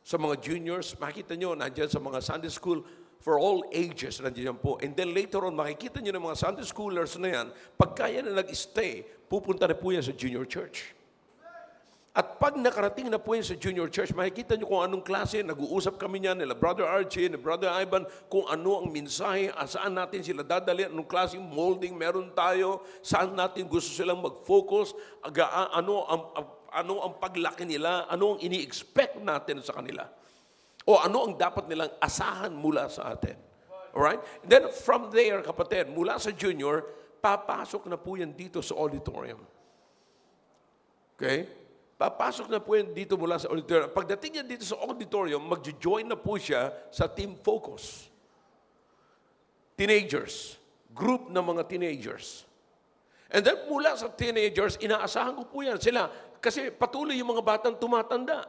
Sa mga juniors, makikita nyo, nandiyan sa mga Sunday school for all ages, nandiyan po. And then later on, makikita nyo ng mga Sunday schoolers na yan, pagka yan na nag-stay, pupunta na po yan sa junior church. At pag nakarating na po yan sa junior church, makikita nyo kung anong klase, nag-uusap kami niyan, nila Brother Archie, nila Brother Ivan, kung ano ang mensahe, saan natin sila dadali, anong klaseng molding meron tayo, saan natin gusto silang mag-focus, ano ang paglaki nila, ano ang ini-expect natin sa kanila, o ano ang dapat nilang asahan mula sa atin. Alright? And then from there, kapatid, mula sa junior, papasok na po yan dito sa auditorium. Okay? Papasok na po yan dito mula sa auditorium. Pagdating yan dito sa auditorium, mag-join na po siya sa Team Focus. Teenagers. Group ng mga teenagers. And then mula sa teenagers, inaasahan ko po yan sila. Kasi patuloy yung mga batang tumatanda.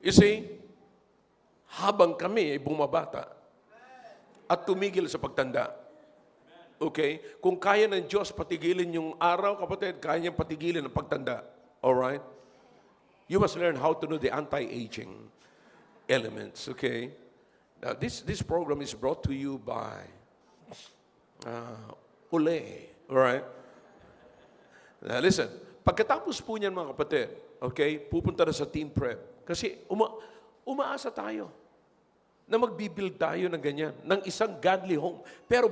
You see, habang kami ay bumabata at tumigil sa pagtanda. Okay? Kung kaya ng Diyos patigilin yung araw, kapatid, kaya niyang patigilin ang pagtanda. Alright? You must learn how to know the anti-aging elements, okay? Now, this program is brought to you by Ule, alright? Now, listen, pagkatapos po niyan, mga kapatid, okay, pupunta na sa team prep. Kasi umaasa tayo na magbibuild tayo ng ganyan, ng isang godly home. Pero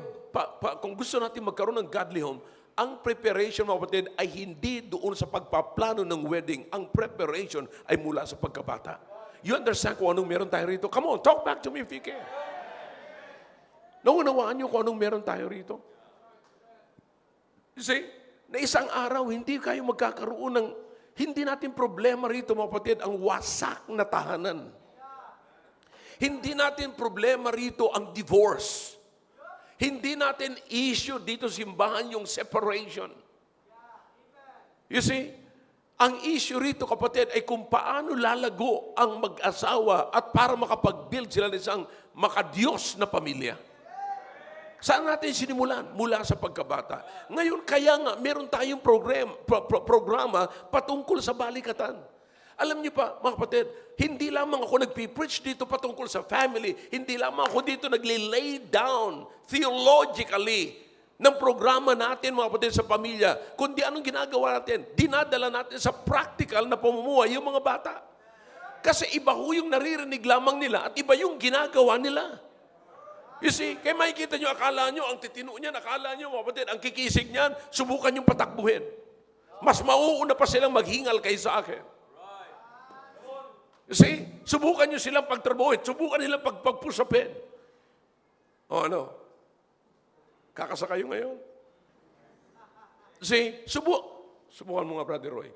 kung gusto natin magkaroon ng godly home, ang preparation, mga kapatid, ay hindi doon sa pagpaplano ng wedding. Ang preparation ay mula sa pagkabata. You understand kung anong meron tayo rito? Come on, talk back to me if you can. Naunawaan niyo kung anong meron tayo rito? You see, na isang araw, hindi kayo magkakaroon ng, hindi natin problema rito, mga kapatid, ang wasak na tahanan. Hindi natin problema rito ang divorce. Hindi natin issue dito simbahan yung separation. You see, ang issue rito, kapatid, ay kung paano lalago ang mag-asawa at para makapag-build sila ng isang makadiyos na pamilya. Saan natin sinimulan? Mula sa pagkabata. Ngayon, kaya nga, meron tayong programa patungkol sa balikatan. Alam niyo pa, mga kapatid, hindi lamang ako nagpipreach dito patungkol sa family, hindi lamang ako dito nagli-lay down theologically ng programa natin, mga kapatid, sa pamilya, kundi anong ginagawa natin? Dinadala natin sa practical na pamumuhay yung mga bata. Kasi iba ho yung naririnig lamang nila at iba yung ginagawa nila. You see, kaya makikita nyo, akala nyo, ang titino niyan, akala nyo, mga kapatid, ang kikisig niyan, subukan yung patakbuhin. Mas mauuna pa silang maghingal kaysa akin. You see, subukan nyo silang pagtrabuhin, subukan nilang pagpusapin. O ano? Kakasa kayo ngayon? See, subukan mo nga, Brother Roy.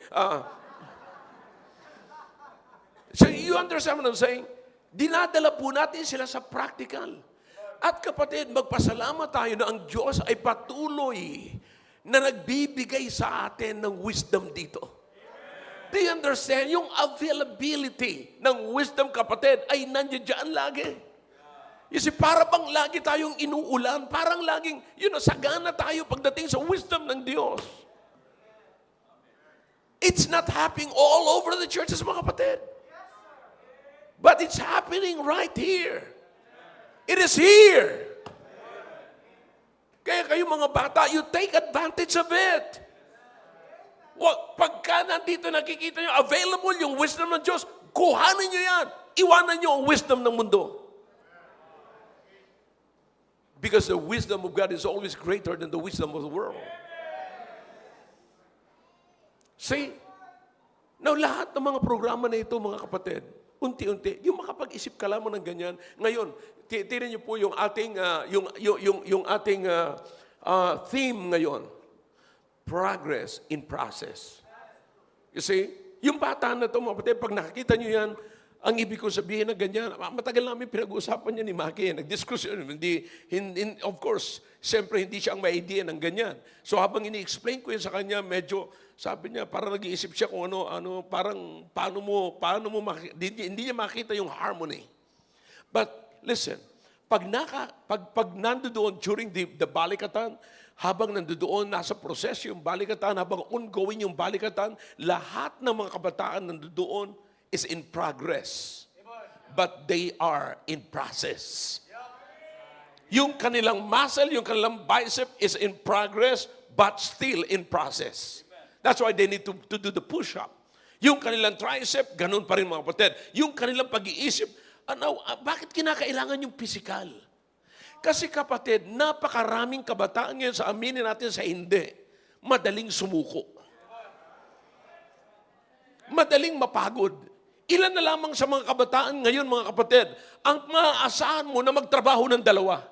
So you understand what I'm saying? Dinadala po natin sila sa practical. At kapatid, magpasalamat tayo na ang Diyos ay patuloy na nagbibigay sa atin ng wisdom dito. Do you understand? Yung availability ng wisdom, kapatid, ay nandiyan lagi. You see, para bang lagi tayong inuulan, parang laging, sagana tayo pagdating sa wisdom ng Diyos. It's not happening all over the churches, mga kapatid. But it's happening right here. It is here. Kaya kayo mga bata, you take advantage of it. Pagka nandito nakikita nyo, available yung wisdom ng Diyos, kuhanin nyo yan. Iwanan nyo ang wisdom ng mundo. Because the wisdom of God is always greater than the wisdom of the world. See? Now, lahat ng mga programa na ito, mga kapatid, unti-unti, yung makapag-isip ka lamang ng ganyan. Ngayon, tinan niyo po yung ating, theme ngayon. Progress in process. You see, yung bata na ito, mga kapatid, pag nakikita nyo yan, ang ibig ko sabihin na ganyan, matagal namin pinag-uusapan yan ni Maki, nag-discussion, of course, siyempre hindi siya ang may idea ng ganyan. So habang ini-explain ko yun sa kanya, medyo, sabi niya, parang nag-iisip siya kung parang paano mo hindi niya makita yung harmony. But listen, pag nandoon during the balikatan, habang nandoon, nasa proseso yung balikatan, habang ongoing yung balikatan, lahat ng mga kabataan nandoon is in progress. But they are in process. Yung kanilang muscle, yung kanilang bicep is in progress, but still in process. That's why they need to do the push-up. Yung kanilang tricep, ganun pa rin mga kapatid. Yung kanilang pag-iisip, bakit kinakailangan yung physical? Kasi kapatid, napakaraming kabataan ngayon sa aminin natin sa hindi. Madaling sumuko. Madaling mapagod. Ilan na lamang sa mga kabataan ngayon, mga kapatid, ang maaasahan mo na magtrabaho ng dalawa.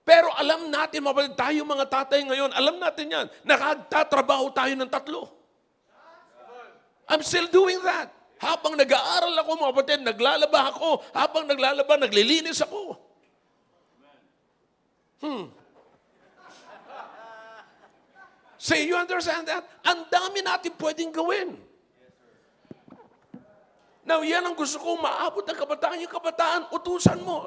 Pero alam natin, mga kapatid, tayo mga tatay ngayon, alam natin yan, nakagtatrabaho tayo ng 3. I'm still doing that. Habang nag-aaral ako, mga kapatid, naglalaba ako. Habang naglalaba, naglilinis ako. So you understand that? Ang dami natin pwedeng gawin. Now, yan ang gusto ko maabot ng kabataan. Yung kabataan, utusan mo.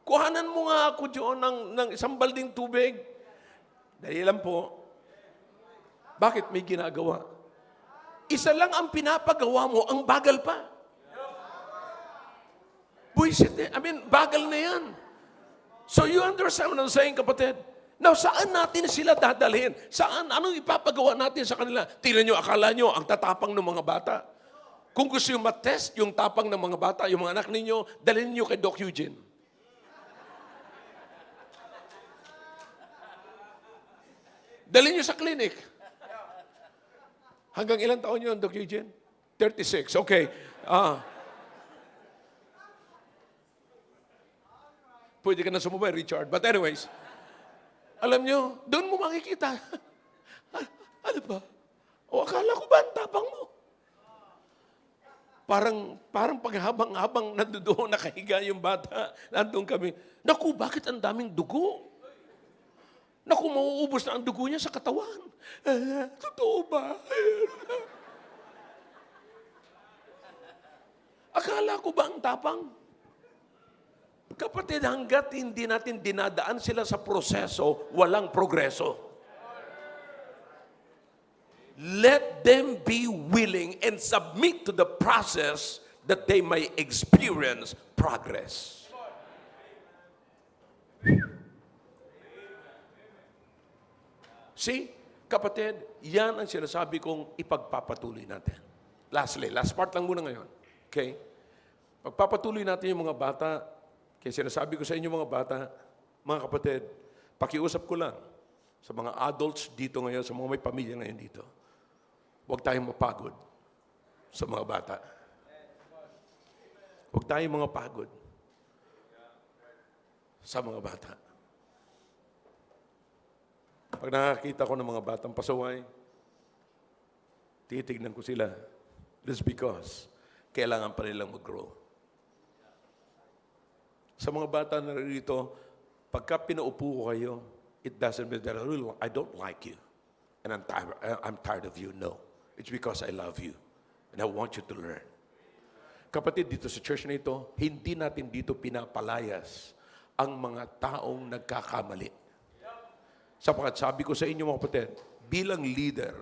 Kuhanan mo nga ako diyon ng isang balding tubig. Dahil lang po. Bakit may ginagawa? Isa lang ang pinapagawa mo, ang bagal pa. Buisit eh. Bagal na yan. So you understand what I'm saying, kapatid? Now, saan natin sila dadalhin? Anong ipapagawa natin sa kanila? Tingnan nyo, akala nyo, ang tatapang ng mga bata. Kung gusto nyo matest yung tapang ng mga bata, yung mga anak ninyo, dalhin nyo kay Doc Eugene. Dalhin nyo sa clinic. Hanggang ilang taon yun, Doc Eugene? 36. Okay. Pwede ka na sumubay, Richard. But anyways, alam nyo, doon mo makikita. Ano ba? Akala ko ba ang tapang mo? Parang paghabang-habang nandoon nakahiga yung bata, nandun kami, naku, bakit ang daming dugo? Naku, mauubos na ang dugo niya sa katawan. Totoo ba? Akala ko ba ang tapang? Kapatid, hanggat hindi natin dinadaan sila sa proseso, walang progreso. Let them be willing and submit to the process that they may experience progress. See, kapatid, yan ang sinasabi kong ipagpapatuloy natin. Lastly, last part lang muna ngayon. Okay? Pagpapatuloy natin yung mga bata. Kaya sinasabi ko sa inyo mga bata, mga kapatid, pakiusap ko lang sa mga adults dito ngayon, sa mga may pamilya ngayon dito. Huwag tayong mapagod sa mga bata. Huwag tayong mga pagod sa mga bata. Pag nakakita ko ng mga batang pasaway, titignan ko sila. Just because kailangan pa nilang mag-grow. Sa mga bata na rito, pagka pinaupo ko kayo, it doesn't mean that I don't like you. And I'm tired of you. No. It's because I love you. And I want you to learn. Kapatid, dito sa church na ito, hindi natin dito pinapalayas ang mga taong nagkakamali. Sapagkat sabi ko sa inyo mga kapatid, bilang leader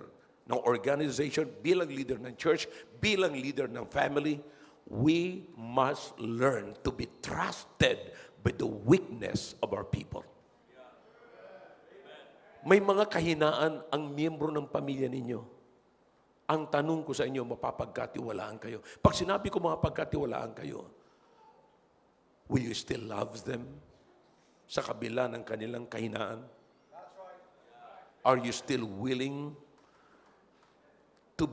ng organization, bilang leader ng church, bilang leader ng family, we must learn to be trusted by the weakness of our people. May mga kahinaan ang miyembro ng pamilya ninyo. Ang tanong ko sa inyo, mapapagkatiwalaan kayo. Pag sinabi ko mapapagkatiwalaan kayo, will you still love them sa kabila ng kanilang kahinaan? Are you still willing to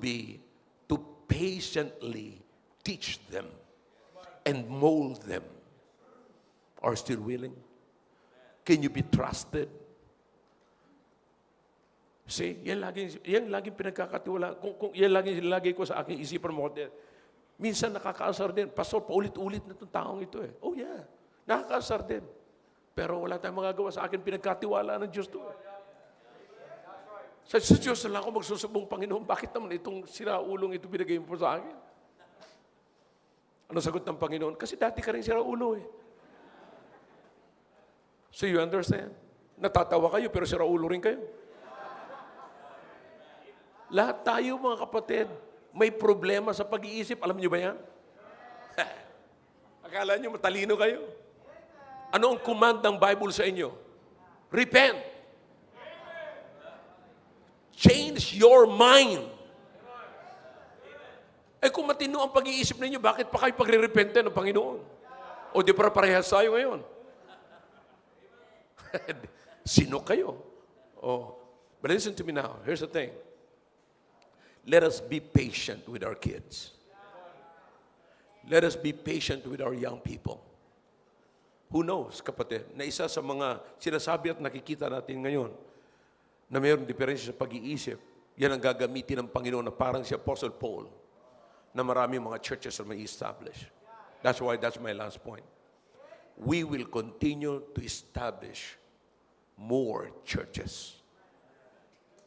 patiently teach them and mold them? Are you still willing? Can you be trusted? See, yan laging pinagkakatiwala. Kung yan lagi ko sa aking isipan mo. Minsan nakakaasar din. Pastor, paulit-ulit na itong taong ito eh. Oh yeah, nakakaasar din. Pero wala tayong magagawa sa akin. Pinagkatiwala ng Diyos to. Sa Diyos na lang ako magsusubong, Panginoon, bakit naman itong siraulong ito binigay mo sa akin? Ano sagot ng Panginoon? Kasi dati ka rin siraulo eh. So you understand? Natatawa kayo pero siraulo rin kayo. Lahat tayo mga kapatid, may problema sa pag-iisip. Alam niyo ba yan? Akala niyo matalino kayo? Ano ang command ng Bible sa inyo? Repent. Change your mind. Eh kung matino ang pag-iisip ninyo, bakit pa kayo pagre-repente ng Panginoon? O di para parehas tayo ngayon? Sino kayo? Oh. But listen to me now. Here's the thing. Let us be patient with our kids. Let us be patient with our young people. Who knows, kapatid, na isa sa mga sinasabi at nakikita natin ngayon, na mayroong diferensya sa pag-iisip, yan ang gagamitin ng Panginoon na parang si Apostle Paul na maraming mga churches na may establish. That's my last point. We will continue to establish more churches.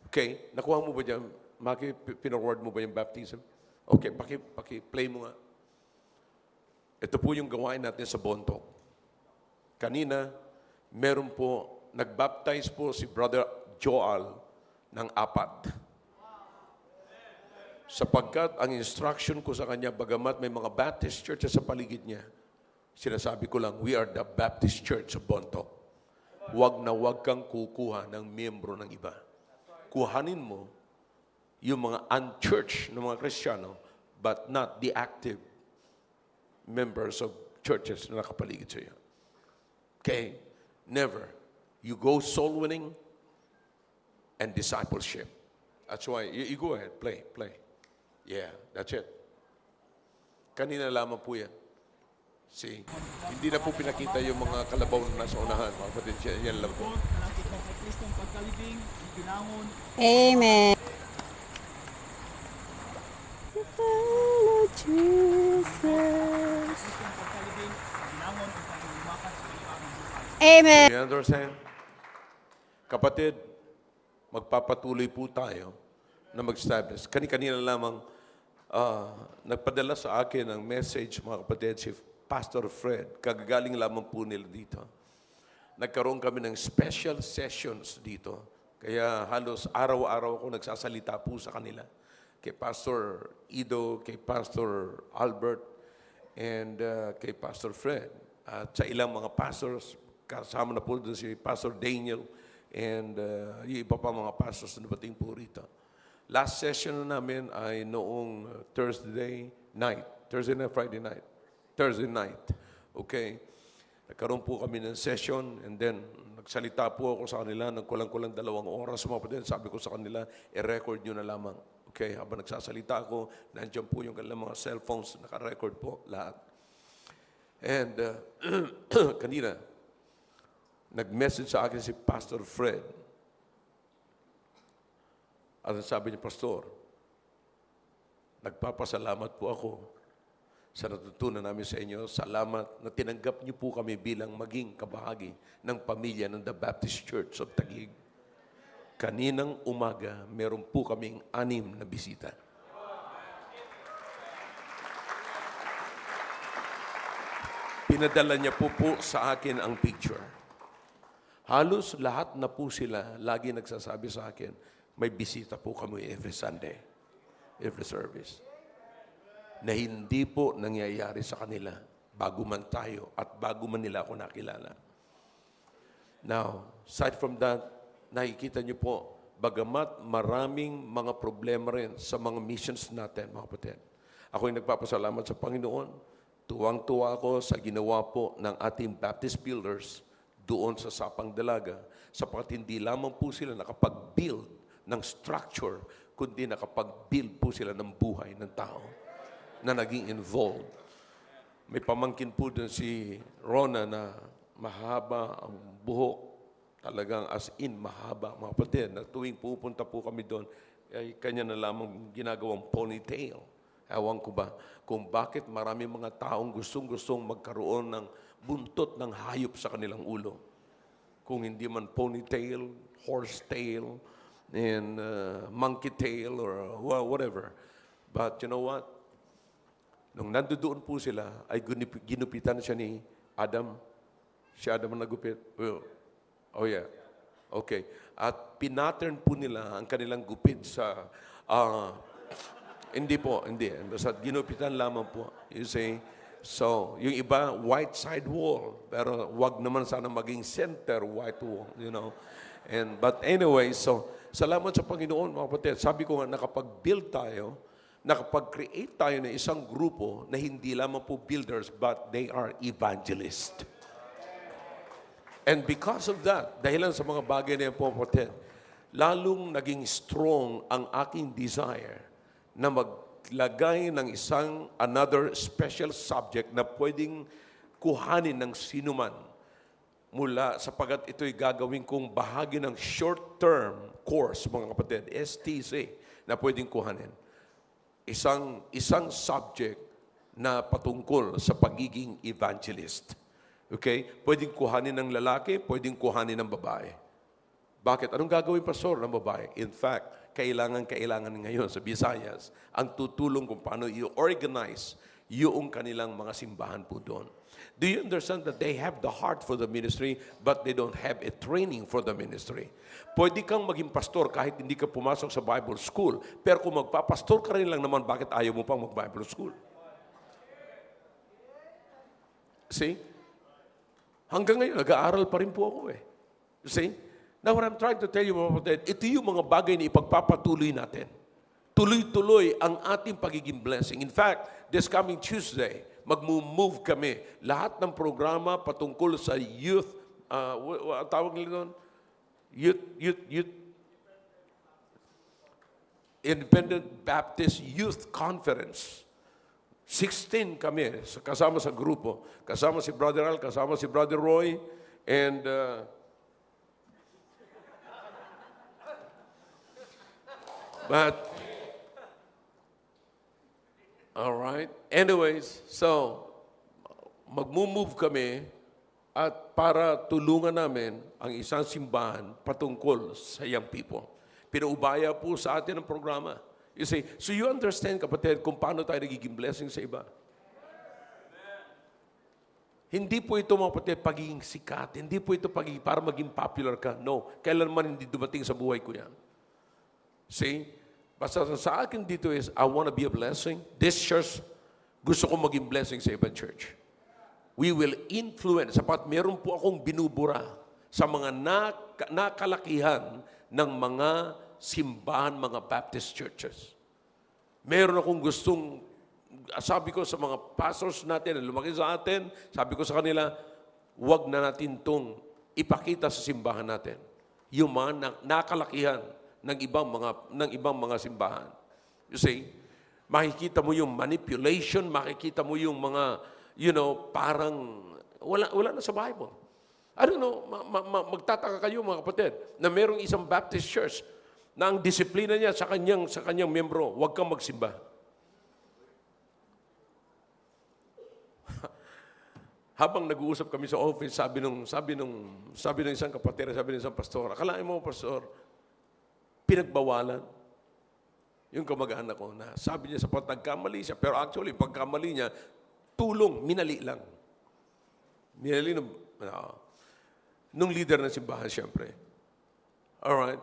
Okay? Nakuha mo ba dyan? Maki, pinaward mo ba yung baptism? Okay, paki-play mo nga. Ito po yung gawain natin sa Bontoc. Kanina, meron po, nag-baptize po si Brother Joel ng 4. Sapagkat ang instruction ko sa kanya, bagamat may mga Baptist churches sa paligid niya, sinasabi ko lang, we are the Baptist Church of Bontoc. Huwag na huwag kang kukuha ng miyembro ng iba. Kuhanin mo yung mga unchurch ng mga Kristiyano, but not the active members of churches na nakapaligid sa iyo. Okay? Never. You go soul winning and discipleship. That's why, you go ahead, play. Yeah, that's it. Kanina lamang po yan. See, hindi na po pinakita yung mga kalabaw na nasa unahan. Mga kapatid, yan lang po. Amen. Amen. You understand? Kapatid, magpapatuloy po tayo na mag-establish. Kanina lamang nagpadala sa akin ng message, mga kapatid, si Pastor Fred. Kagagaling lamang po nila dito. Nagkaroon kami ng special sessions dito. Kaya halos araw-araw ako nagsasalita po sa kanila. Kay Pastor Ido, kay Pastor Albert, and kay Pastor Fred. At sa ilang mga pastors, kasama na po doon si Pastor Daniel, and yung iba pa mga pastors na dumating po rito. Last session na namin ay noong Thursday night, Thursday night. Okay? Nagkaroon po kami ng session, and then nagsalita po ako sa kanila ng kulang-kulang 2 oras. Mga kapatid, sabi ko sa kanila, i-record nyo na lamang. Okay? Habang nagsasalita ako, nandiyan po yung kanilang mga cellphones, naka-record po lahat. And kanina, nag-message sa akin si Pastor Fred. At sabi niya, Pastor, nagpapasalamat po ako sa natutunan namin sa inyo. Salamat na tinanggap niyo po kami bilang maging kabahagi ng pamilya ng The Baptist Church of Taguig. Kaninang umaga, meron po kaming 6 na bisita. Pinadala niya po sa akin ang picture. Halos lahat na po sila lagi nagsasabi sa akin, may bisita po kami every Sunday, every service. Na hindi po nangyayari sa kanila bago man tayo at bago man nila ako nakilala. Now, aside from that, nakikita niyo po, bagamat maraming mga problema rin sa mga missions natin, mga kapatid. Ako'y nagpapasalamat sa Panginoon. Tuwang-tuwa ako sa ginawa po ng ating Baptist builders doon sa Sapang Dalaga, sapagkat hindi lamang po sila nakapag-build ng structure, kundi nakapag-build po sila ng buhay ng tao na naging involved. May pamangkin po doon si Rona na mahaba ang buhok, talagang as in mahaba, mga kapatid, na tuwing pupunta po kami doon, ay kanya na lamang ginagawang ponytail. Ewan ko ba kung bakit marami mga taong gustong-gustong magkaroon ng buntot ng hayop sa kanilang ulo. Kung hindi man ponytail, horsetail, and monkey tail or whatever. But you know what? Nung nandoon po sila, ay ginupitan siya ni Adam. Si Adam ang nagupit. Oh yeah. Okay. At pinattern po nila ang kanilang gupit sa hindi. Basta ginupitan lamang po. You see? So, yung iba, white side wall. Pero wag naman sana maging center white wall, you know. But anyway, so, salamat sa Panginoon, mga kapatid. Sabi ko nga, nakapag-build tayo, nakapag-create tayo ng isang grupo na hindi lamang po builders, but they are evangelists. And because of that, dahilan sa mga bagay na yan po, kapatid, lalong naging strong ang aking desire na maglagay ng another special subject na pwedeng kuhanin ng sinuman mula sapagat ito'y gagawin kong bahagi ng short-term course, mga kapatid, STC, na pwedeng kuhanin. Isang subject na patungkol sa pagiging evangelist. Okay? Pwedeng kuhanin ng lalaki, pwedeng kuhanin ng babae. Bakit? Anong gagawin, Pastor, ng babae? In fact, kailangan ngayon sa Visayas ang tutulong kung paano i-organize yung kanilang mga simbahan po doon. Do you understand that they have the heart for the ministry, but they don't have a training for the ministry? Pwede kang maging pastor kahit hindi ka pumasok sa Bible school, pero kung magpapastor ka rin lang naman, bakit ayaw mo pang mag-Bible school? See? Hanggang ngayon, nag-aaral pa rin po ako eh. You see? Now what I'm trying to tell you, mga kapatid, ito yung mga bagay na ipagpapatuloy natin. Tuloy-tuloy ang ating pagiging blessing. In fact, this coming Tuesday, mag-move kami. Lahat ng programa patungkol sa youth, tawag nila doon? Youth, Independent Baptist Youth Conference. 16 kami, kasama sa grupo. Kasama si Brother Al, kasama si Brother Roy, and but all right. Anyways, so mag-move kami at para tulungan namin ang isang simbahan patungkol sa young people. Pinaubaya po sa atin ang programa. You say, so you understand, kapatid, kung paano tayo nagiging blessing sa iba. Hindi po ito, mga kapatid, pagiging sikat. Hindi po ito pagiging para maging popular ka. No, kailanman hindi dumating sa buhay ko yan. See, basta sa akin dito is, I want to be a blessing. This church, gusto ko maging blessing sa ibang church. We will influence, sapat meron po akong binubura sa mga nakalakihan ng mga simbahan, mga Baptist churches. Meron akong gustong, sabi ko sa mga pastors natin, lumaki sa atin, sabi ko sa kanila, huwag na natin itong ipakita sa simbahan natin. Yung mga nakalakihan ng ibang mga simbahan. You see, makikita mo yung manipulation, makikita mo yung mga parang wala na sa Bible. I don't know, magtataka kayo mga kapatid, na merong isang Baptist church na ang disiplina niya sa kanyang membro, huwag kang magsimba. Habang nag-uusap kami sa office, sabi ng isang kapatid, sabi ng isang pastor, akalain mo, pastor, pinagbawalan yung kamag-anak ko na sabi niya sa nagkamali siya, pero actually, pagkamali niya, tulong, minali lang. Minali nung leader ng simbahan, siyempre. Alright.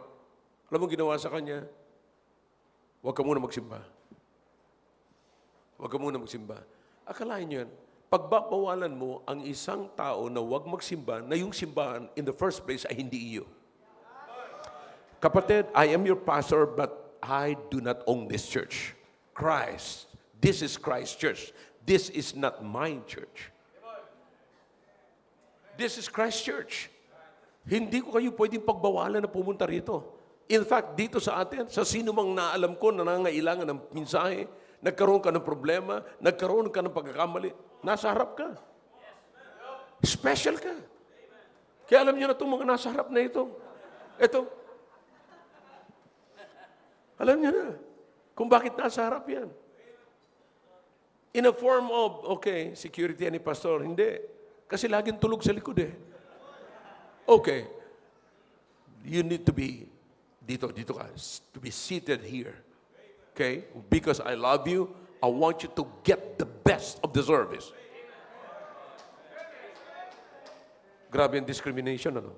Alam mo ginawa sa kanya? Huwag ka muna magsimba. Huwag ka muna magsimba. Akalain niyo yan, pagbabawalan mo ang isang tao na huwag magsimba, na yung simbahan in the first place ay hindi iyo. Kapatid, I am your pastor, but I do not own this church. Christ. This is Christ's church. This is not my church. This is Christ's church. Hindi ko kayo pwedeng pagbawalan na pumunta rito. In fact, dito sa atin, sa sino mang naalam ko na nangangailangan ng mensahe, nagkaroon ka ng problema, nagkaroon ka ng pagkakamali, nasa harap ka. Special ka. Kaya alam niyo na itong mga nasa harap na ito. Ito. Alam niyo na kung bakit nasa harap yan. In a form of, okay, security ni pastor. Hindi. Kasi laging tulog sa likod eh. Okay. You need to be, dito ka, to be seated here. Okay? Because I love you, I want you to get the best of the service. Grabe yung discrimination, ano?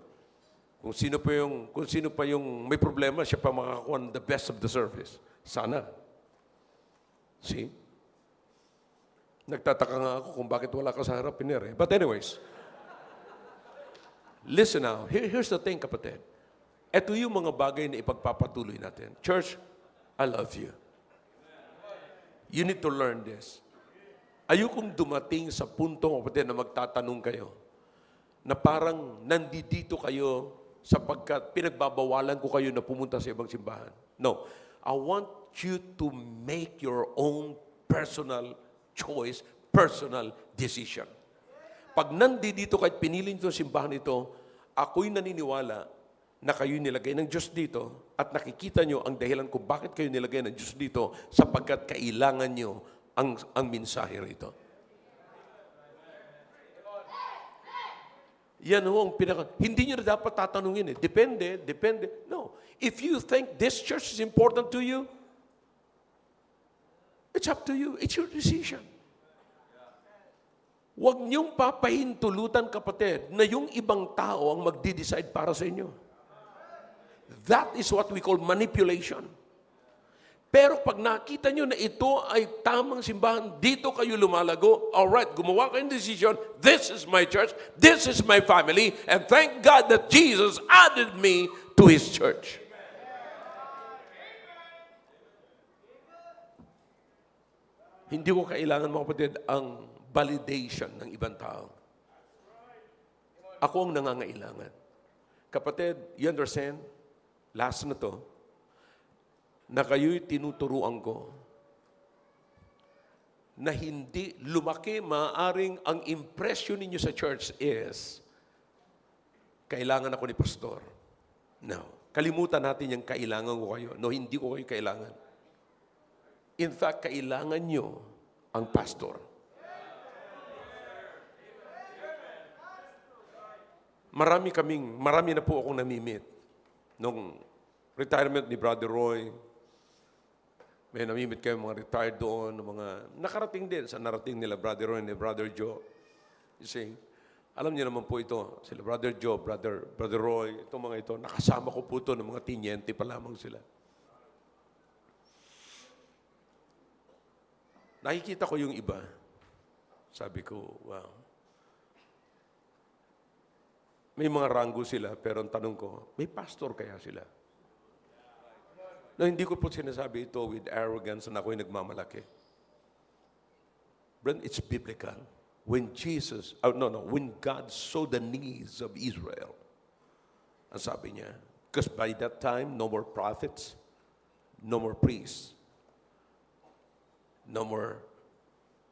Kung sino pa yung may problema, siya pa makakakuha ng the best of the service. Sana. See? Nagtataka nga ako kung bakit wala ka sa harap, Piner. But anyways, listen now. Here's the thing, kapatid. Ito yung mga bagay na ipagpapatuloy natin. Church, I love you. You need to learn this. Ayokong dumating sa punto, kapatid, na magtatanong kayo na parang nandito kayo sapagkat pinagbabawalan ko kayo na pumunta sa ibang simbahan. No. I want you to make your own personal choice, personal decision. Pag nandito kahit pinili nyo sa simbahan ito, ako'y naniniwala na kayo nilagay ng Diyos dito at nakikita nyo ang dahilan kung bakit kayo nilagay ng Diyos dito sapagkat kailangan nyo ang mensahe rito. Yan ho ang hindi nyo na dapat tatanungin eh. Depende. No. If you think this church is important to you, it's up to you. It's your decision. Huwag niyong papahintulutan, kapatid, na yung ibang tao ang magdi-decide para sa inyo. That is what we call manipulation. Pero pag nakita nyo na ito ay tamang simbahan, dito kayo lumalago, alright, gumawa kayo ng decision, this is my church, this is my family, and thank God that Jesus added me to His church. Hindi ko kailangan, mga kapatid, ang validation ng ibang tao. Ako ang nangangailangan. Kapatid, you understand? Last na to, na kayo'y tinuturuan ko na hindi lumaki, maaaring ang impression ninyo sa church is, kailangan ako ni pastor. No. Kalimutan natin yung kailangan ko kayo. No, hindi ko kayo kailangan. In fact, kailangan nyo ang pastor. marami na po akong namimit. Nung retirement ni Brother Roy, may namimit kayo mga retired doon, mga nakarating din sa narating nila Brother Roy ni Brother Joe. You see, alam niyo naman po ito, sila Brother Joe, Brother Roy, itong mga ito, nakasama ko po ito ng mga tinyente pa lamang sila. Nakikita ko yung iba. Sabi ko, wow. May mga ranggo sila, pero ang tanong ko, may pastor kaya sila? No, hindi ko po sinasabi ito with arrogance na ako'y nagmamalaki. But it's biblical. When when God saw the needs of Israel, ang sabi niya, because by that time, no more prophets, no more priests, no more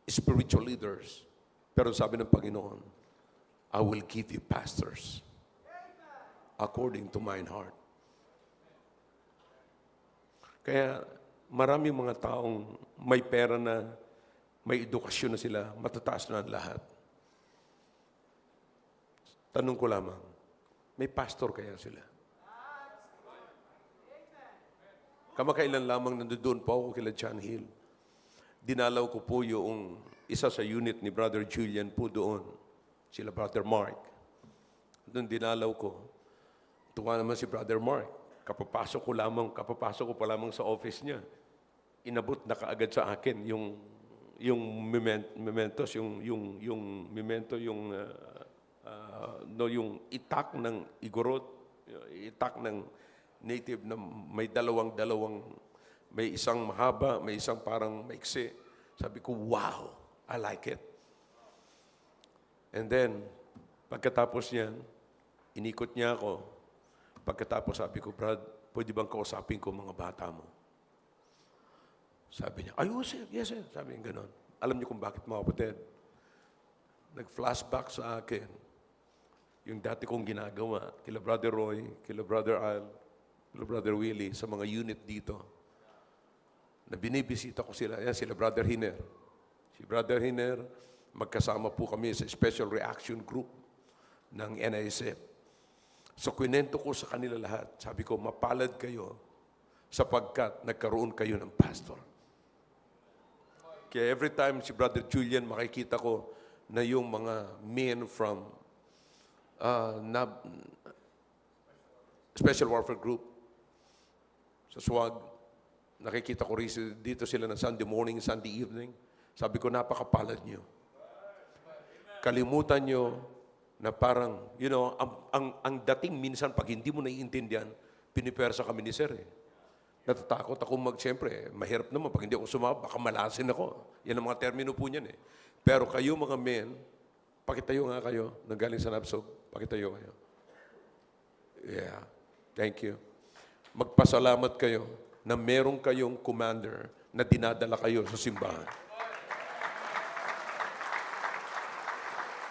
spiritual leaders. Pero sabi ng Panginoon, I will give you pastors according to mine heart. Kaya maraming mga taong may pera na, may edukasyon na sila, matataas na ang lahat. Tanong ko lamang, may pastor kaya sila? Kamakailan lamang nandoon po ako kila John Hill. Dinalaw ko po yung isa sa unit ni Brother Julian po doon. Sila Brother Mark. Doon dinalaw ko. Tuwa naman si Brother Mark. Kapapasok ko pa lamang sa office niya. Inabot na kaagad sa akin yung mementos, yung itak ng igorot, itak ng native na may dalawang, may isang mahaba, may isang parang maiksi. Sabi ko, wow, I like it. And then, pagkatapos niyan, inikot niya ako. Pagkatapos sabi ko, Brad, pwede bang kausapin ko mga bata mo? Sabi niya, yes sir. Sabi niya gano'n. Alam niyo kung bakit mga kapatid? Nag-flashback sa akin yung dati kong ginagawa kila Brother Roy, kila Brother Al, kila Brother Willie sa mga unit dito. Na binibisita ko sila. Yan, sila Brother Hiner. Si Brother Hiner, magkasama po kami sa Special Reaction Group ng NISF. So, kwento ko sa kanila lahat. Sabi ko, mapalad kayo sapagkat nagkaroon kayo ng pastor. Kaya every time si Brother Julian, makikita ko na yung mga men from Special Warfare Group sa SWAG, nakikita ko rin dito sila na Sunday morning, Sunday evening. Sabi ko, napakapalad nyo. Kalimutan nyo na parang, ang dating minsan pag hindi mo naiintindihan, pinipersa kami ni Sir. Natatakot ako siyempre, mahirap naman. Pag hindi ako sumama, baka malasin ako. Yan ang mga termino po niyan . Pero kayo mga men, pakitayo nga kayo, nanggaling sa Nabsog, pakitayo kayo. Yeah, thank you. Magpasalamat kayo na meron kayong commander na dinadala kayo sa simbahan.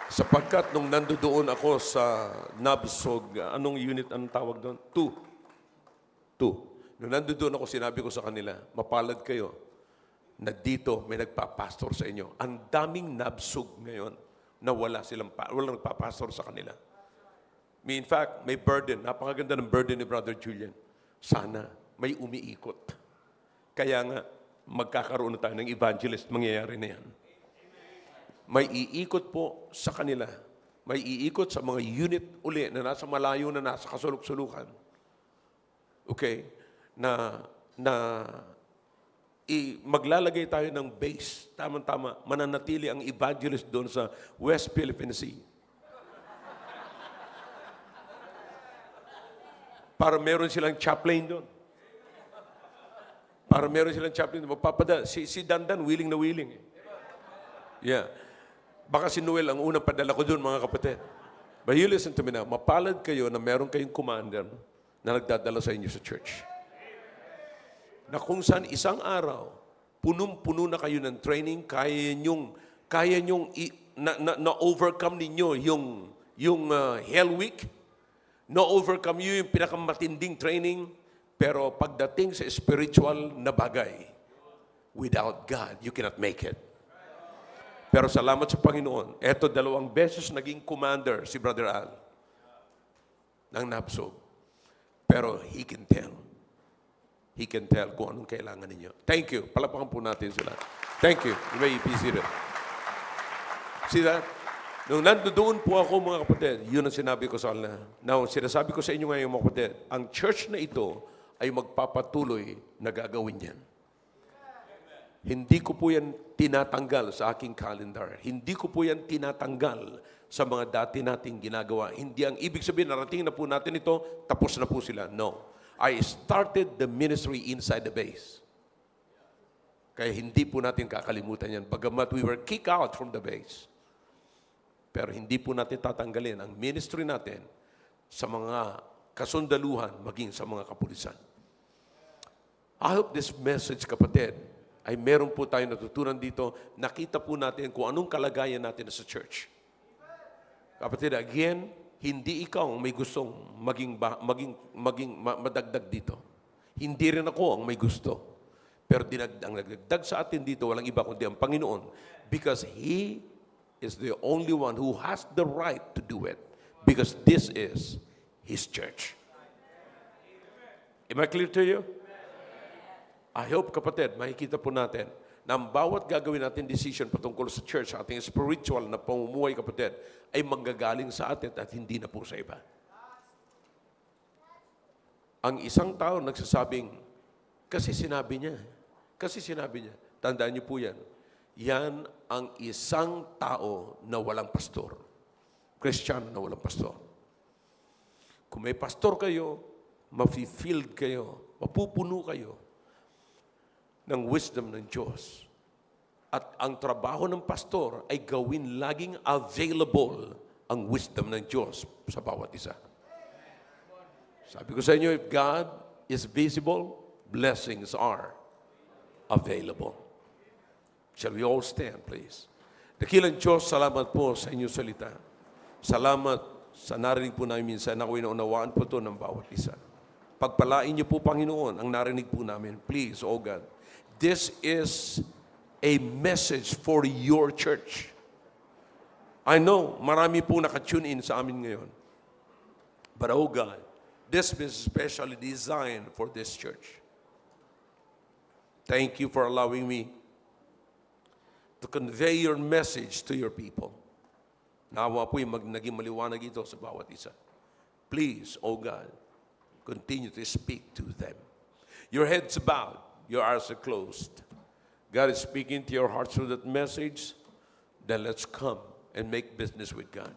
Sapagkat nung nandoon ako sa Nabsog, anong unit, anong tawag doon? 2. Nung nandoon ako, sinabi ko sa kanila, mapalad kayo na dito may nagpapastor sa inyo. Ang daming Nabsog ngayon na walang nagpapastor sa kanila. In fact, may burden. Napakaganda ng burden ni Brother Julian. Sana may umiikot. Kaya nga, magkakaroon na tayo ng evangelist. Mangyayari na yan. May iikot po sa kanila. May iikot sa mga unit uli na nasa malayo na nasa kasulok-sulukan. Okay? Maglalagay tayo ng base. Tama-tama. Mananatili ang evangelist doon sa West Philippine Sea. Para meron silang chaplain doon. Magpapada. Si Dandan, willing na willing. Yeah. Baka si Noel ang unang padala ko doon, mga kapatid. But you listen to me now. Mapalad kayo na meron kayong commander na nagdadala sa inyo sa church. Na kung saan isang araw, punong-puno na kayo ng training, kaya nyong na-overcome ninyo yung Hell Week, na-overcome nyo yung pinakamatinding training, pero pagdating sa spiritual na bagay, without God, you cannot make it. Pero salamat sa Panginoon, eto 2 beses naging commander si Brother Al. ng NABSOB. Pero He can tell. He can tell kung anong kailangan ninyo. Thank you. Palapakan po natin sila. Thank you. You may be seated. See that? Nung nandoon po ako mga kapatid, yun ang sinabi ko sa kanila. Now, sinasabi ko sa inyo ngayon mga kapatid, ang church na ito ay magpapatuloy na gagawin yan. Hindi ko po yan tinatanggal sa aking calendar. Hindi ko po yan tinatanggal sa mga dati nating ginagawa. Hindi ang ibig sabihin, narating na po natin ito, tapos na po sila. No. I started the ministry inside the base. Kaya hindi po natin kakalimutan yan. Bagamat we were kicked out from the base. Pero hindi po natin tatanggalin ang ministry natin sa mga kasundaluhan, maging sa mga kapulisan. I hope this message, kapatid, ay meron po tayo natutunan dito. Nakita po natin kung anong kalagayan natin sa church. Kapatid, again, hindi ikaw ang may gustong madagdag dito. Hindi rin ako ang may gusto. Pero ang nagdagdag sa atin dito, walang iba kundi ang Panginoon. Because He is the only one who has the right to do it. Because this is His church. Am I clear to you? I hope, kapatid, makikita po natin na ang bawat gagawin natin decision patungkol sa church, sa ating spiritual na pamumuhay, kapatid, ay manggagaling sa atin at hindi na po sa iba. Ang isang tao nagsasabing, kasi sinabi niya. Tandaan niyo po yan. Yan ang isang tao na walang pastor. Kristiyano na walang pastor. Kung may pastor kayo, mafi-filled kayo, mapupuno kayo ng wisdom ng Diyos. At ang trabaho ng pastor ay gawin laging available ang wisdom ng Diyos sa bawat isa. Sabi ko sa inyo, if God is visible, blessings are available. Shall we all stand, please? Dakilang Diyos, salamat po sa inyong salita. Salamat sa narinig po namin minsan na ako'y naunawaan po ito ng bawat isa. Pagpalain niyo po, Panginoon, ang narinig po namin. Please, oh God. This is a message for your church. I know, marami po nakatune in sa amin ngayon. But oh God, this is specially designed for this church. Thank you for allowing me to convey your message to your people. Nawa po'y naging maliwanag ito sa bawat isa. Please, oh God, continue to speak to them. Your heads bowed, your eyes are closed. God is speaking to your heart through that message. Then let's come and make business with God.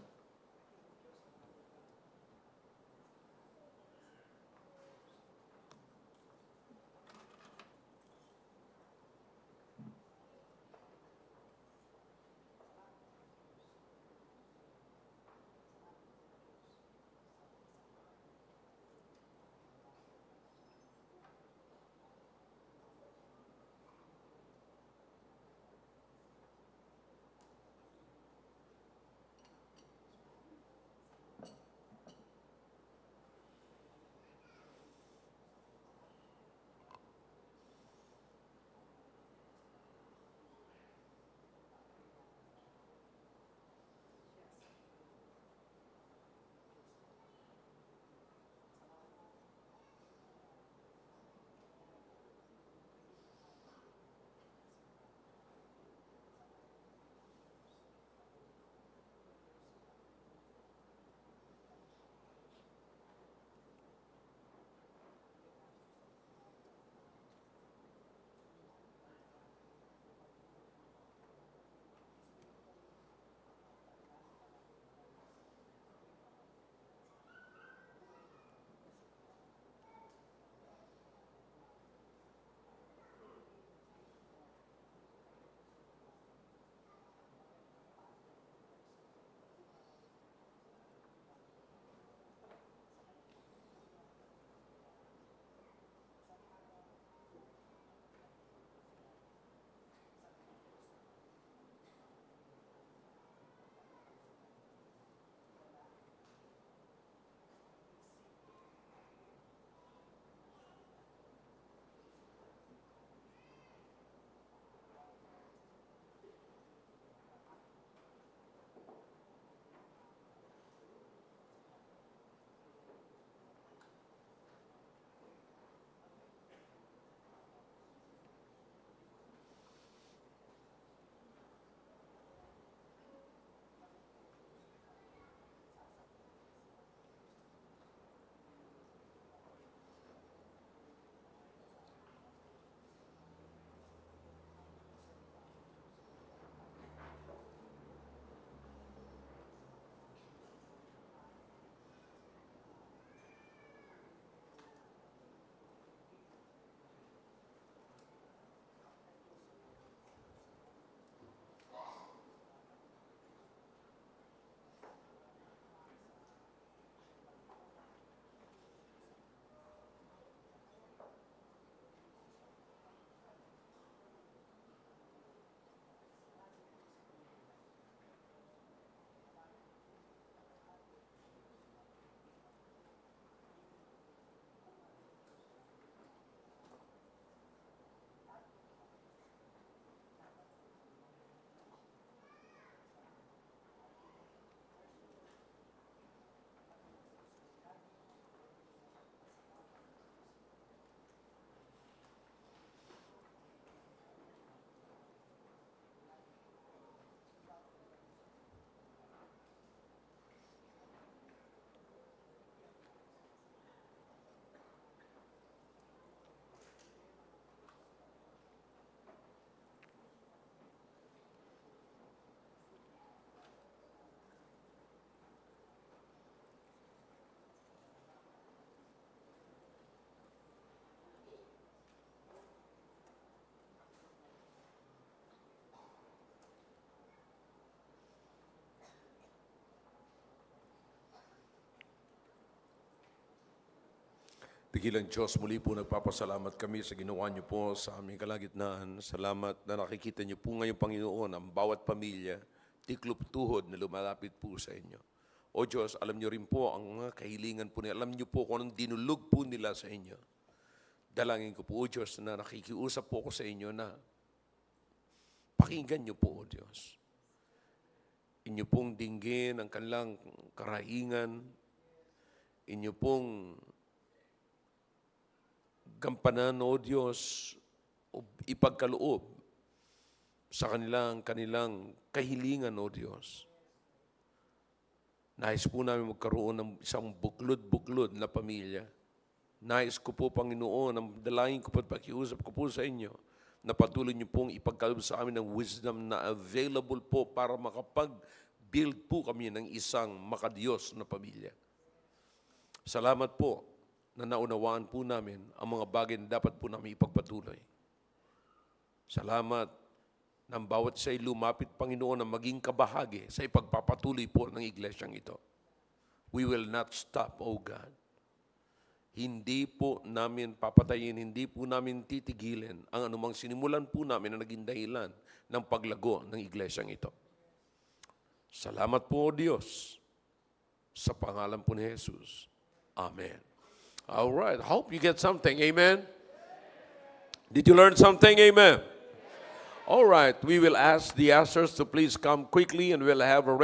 Dakilang Diyos, muli po nagpapasalamat kami sa ginawa niyo po sa aming kalagitnaan. Salamat na nakikita niyo po ngayon, Panginoon, ang bawat pamilya, tiklop tuhod na lumalapit po sa inyo. O Diyos, alam niyo rin po ang mga kahilingan po nila. Alam niyo po kung anong dinulog po nila sa inyo. Dalangin ko po, O Diyos, na nakikiusap po ako sa inyo na pakinggan niyo po, O Diyos. Inyo pong dinggin ang kanilang karahingan. Inyo pong gampanan, O Diyos, o ipagkaloob sa kanilang kahilingan, O Diyos. Nais po namin magkaroon ng isang buklod-buklod na pamilya. Nais ko po, Panginoon, ang dalangin ko po at pakiusap ko po sa inyo na patuloy niyo pong ipagkaloob sa amin ng wisdom na available po para makapag-build po kami ng isang makadiyos na pamilya. Salamat po na naunawaan po namin ang mga bagay na dapat po namin ipagpatuloy. Salamat ng bawat siya'y lumapit, Panginoon, na maging kabahagi sa ipagpapatuloy po ng iglesyang ito. We will not stop, O God. Hindi po namin papatayin, hindi po namin titigilin ang anumang sinimulan po namin na naging dahilan ng paglago ng iglesyang ito. Salamat po, O Diyos, sa pangalan po ni Jesus. Amen. All right. Hope you get something. Amen. Did you learn something? Amen. All right. We will ask the ushers to please come quickly and we'll have a